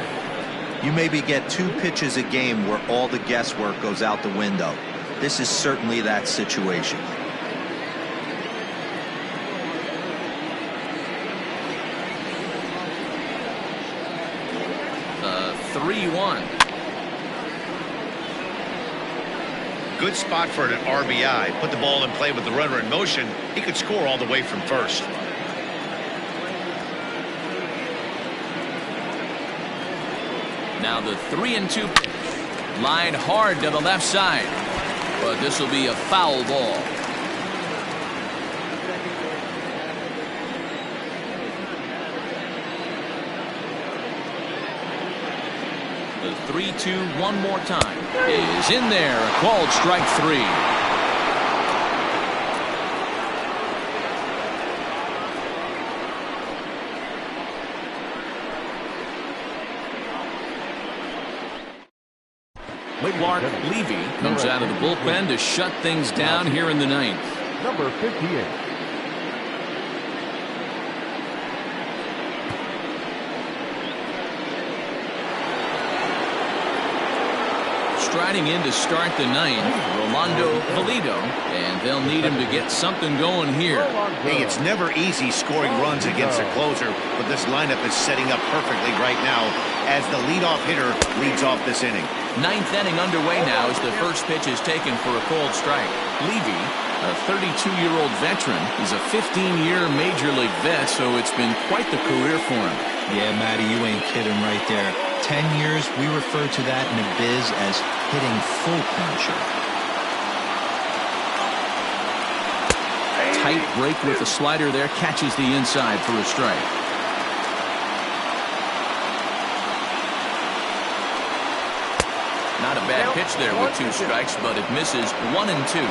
You maybe get 2 pitches a game where all the guesswork goes out the window. This is certainly that situation. The 3-1. Good spot for an RBI. Put the ball in play with the runner in motion. He could score all the way from first. Now the 3-2 pitch. Line hard to the left side. But this will be a foul ball. The 3-2 one more time is in there. A called strike 3. Clark Levy comes out of the bullpen to shut things down here in the 9th. Number 58. Striding in to start the 9th, Rolando Valido, and they'll need him to get something going here. Hey, it's never easy scoring runs against a closer, but this lineup is setting up perfectly right now as the leadoff hitter leads off this inning. 9th inning underway now as the first pitch is taken for a cold strike. Levy, a 32-year-old veteran, is a 15-year major league vet, so it's been quite the career for him. Yeah, Matty, you ain't kidding right there. 10 years, we refer to that in the biz as hitting full puncher. Tight break with the slider there, catches the inside for a strike. Not a bad pitch there with 2 strikes, but it misses 1 and 2.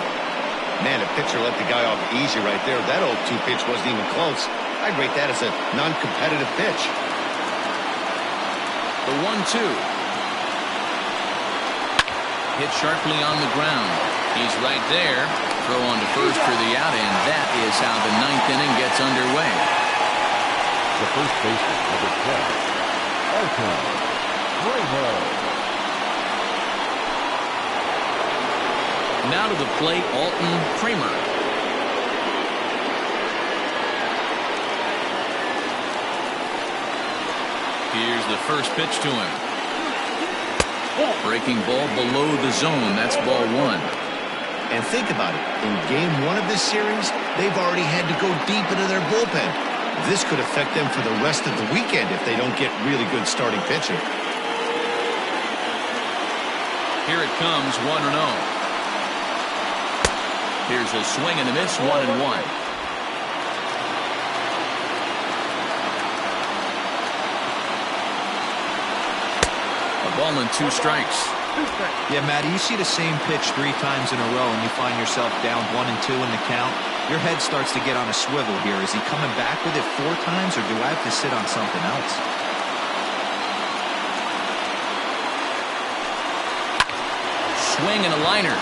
Man, a pitcher let the guy off easy right there. That 0-2 pitch wasn't even close. I'd rate that as a non-competitive pitch. The 1-2. Hit sharply on the ground. He's right there. Throw on to first for the out, and that is how the 9th inning gets underway. The first baseman, number 10, Alton Ramos. Now to the plate, Alton Kramer. Here's the first pitch to him. Breaking ball below the zone. That's ball 1. And think about it. In game 1 of this series, they've already had to go deep into their bullpen. This could affect them for the rest of the weekend if they don't get really good starting pitching. Here it comes, 1-0. Here's a swing and a miss, 1-1. A ball and 2 strikes. Yeah, Matty, you see the same pitch 3 times in a row and you find yourself down 1 and 2 in the count. Your head starts to get on a swivel here. Is he coming back with it 4 times, or do I have to sit on something else? swing and a liner.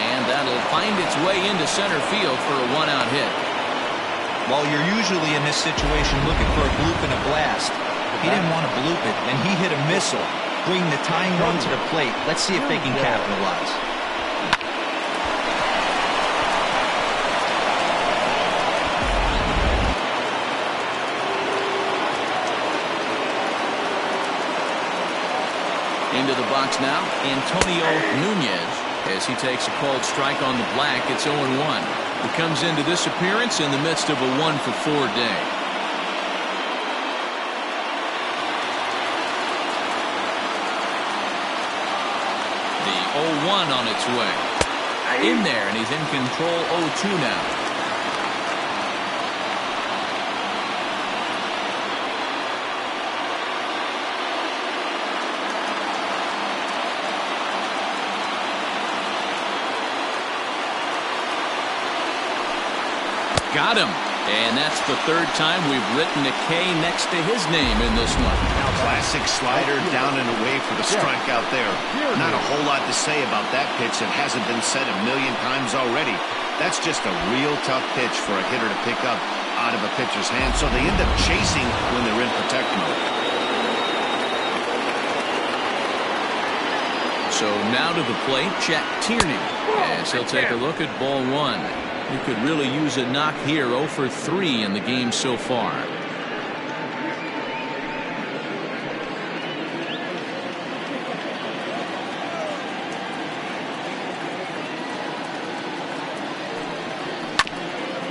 And that'll find its way into center field for a one-out hit. Well, you're usually in this situation looking for a bloop and a blast. He didn't want to bloop it, and he hit a missile, bringing the tying run to the plate. Let's see if they can capitalize. Into the box now, Antonio Nunez, as he takes a called strike on the black. It's 0-1. He comes into this appearance in the midst of a 1-for-4 day. The 0-1 on its way. In there, and he's in control. 0-2 now. Got him. And that's the third time we've written a K next to his name in this one. Classic slider down and away for the strikeout there. Not a whole lot to say about that pitch that hasn't been said a million times already. That's just a real tough pitch for a hitter to pick up out of a pitcher's hand, so they end up chasing when they're in protect mode. So now to the plate, Chet Tierney, as he'll take a look at ball one. You could really use a knock here. 0 for 3 in the game so far.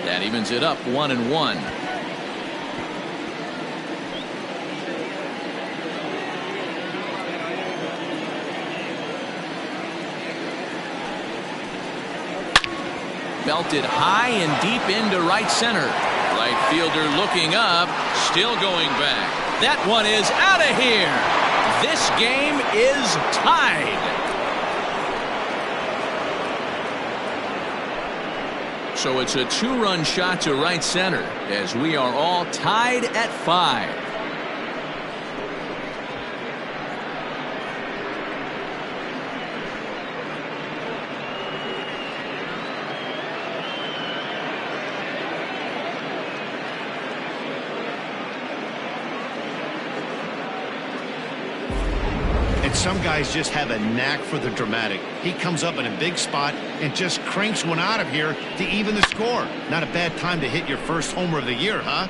That evens it up 1-1. Belted high and deep into right center. Right fielder looking up, still going back. That one is out of here. This game is tied. So it's a 2-run shot to right center as we are all tied at 5. Some guys just have a knack for the dramatic. He comes up in a big spot and just cranks one out of here to even the score. Not a bad time to hit your first homer of the year, huh?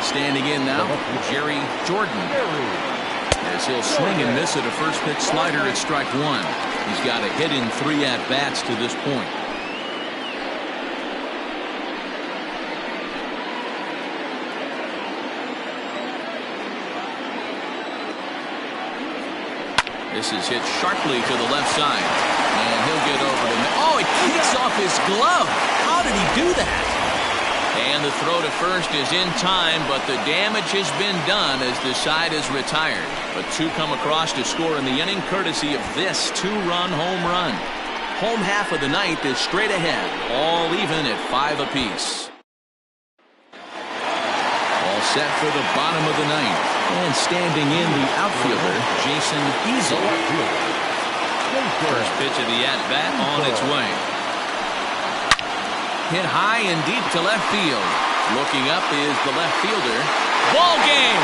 Standing in now, Jerry Jordan. As he'll swing and miss at a first pitch slider at strike 1. He's got a hit in 3 at-bats to this point. This is hit sharply to the left side. And he'll get over to... Oh, it kicks off his glove. How did he do that? And the throw to first is in time, but the damage has been done as the side is retired. But 2 come across to score in the inning, courtesy of this 2-run home run. Home half of the ninth is straight ahead, all even at 5 apiece. All set for the bottom of the ninth. And standing in, the outfielder, Jason Easel. First pitch of the at-bat on its way. Hit high and deep to left field. Looking up is the left fielder. Ball game!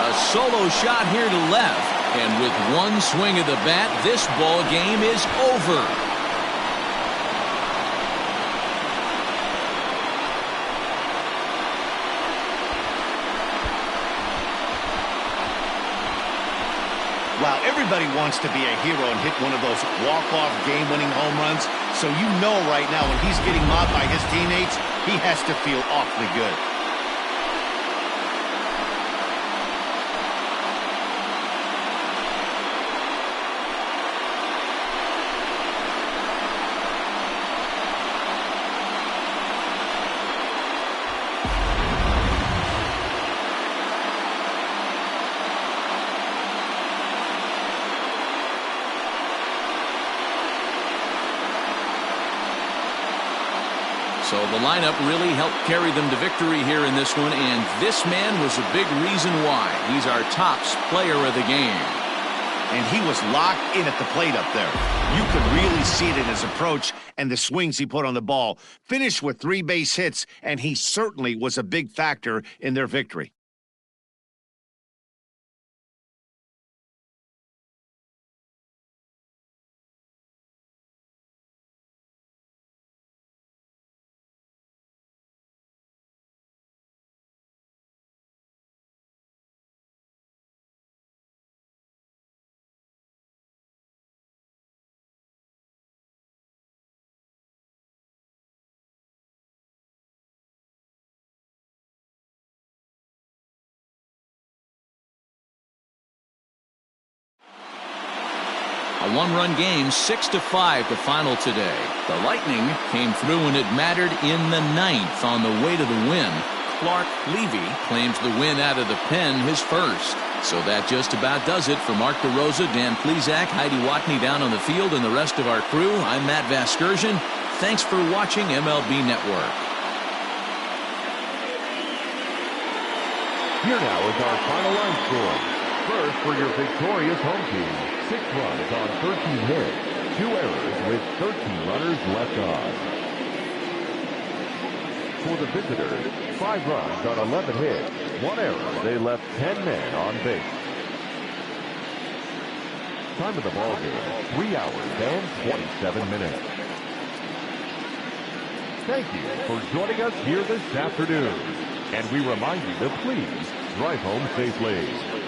A solo shot here to left. And with one swing of the bat, this ball game is over. Wow, everybody wants to be a hero and hit one of those walk-off game-winning home runs. So you know right now when he's getting mobbed by his teammates, he has to feel awfully good. So the lineup really helped carry them to victory here in this one, and this man was a big reason why. He's our tops player of the game. And he was locked in at the plate up there. You could really see it in his approach and the swings he put on the ball. Finished with 3 base hits, and he certainly was a big factor in their victory. A one-run game, 6-5 the final today. The Lightning came through when it mattered in the 9th on the way to the win. Clark Levy claims the win out of the pen, his first. So that just about does it for Mark DeRosa, Dan Plesac, Heidi Watney down on the field, and the rest of our crew. I'm Matt Vasgersian. Thanks for watching MLB Network. Here now is our final line score. First for your victorious home team, 6 runs on 13 hits, 2 errors with 13 runners left on. For the visitors, 5 runs on 11 hits, 1 error. They left 10 men on base. Time of the ball game, 3 hours and 27 minutes. Thank you for joining us here this afternoon. And we remind you to please drive home safely.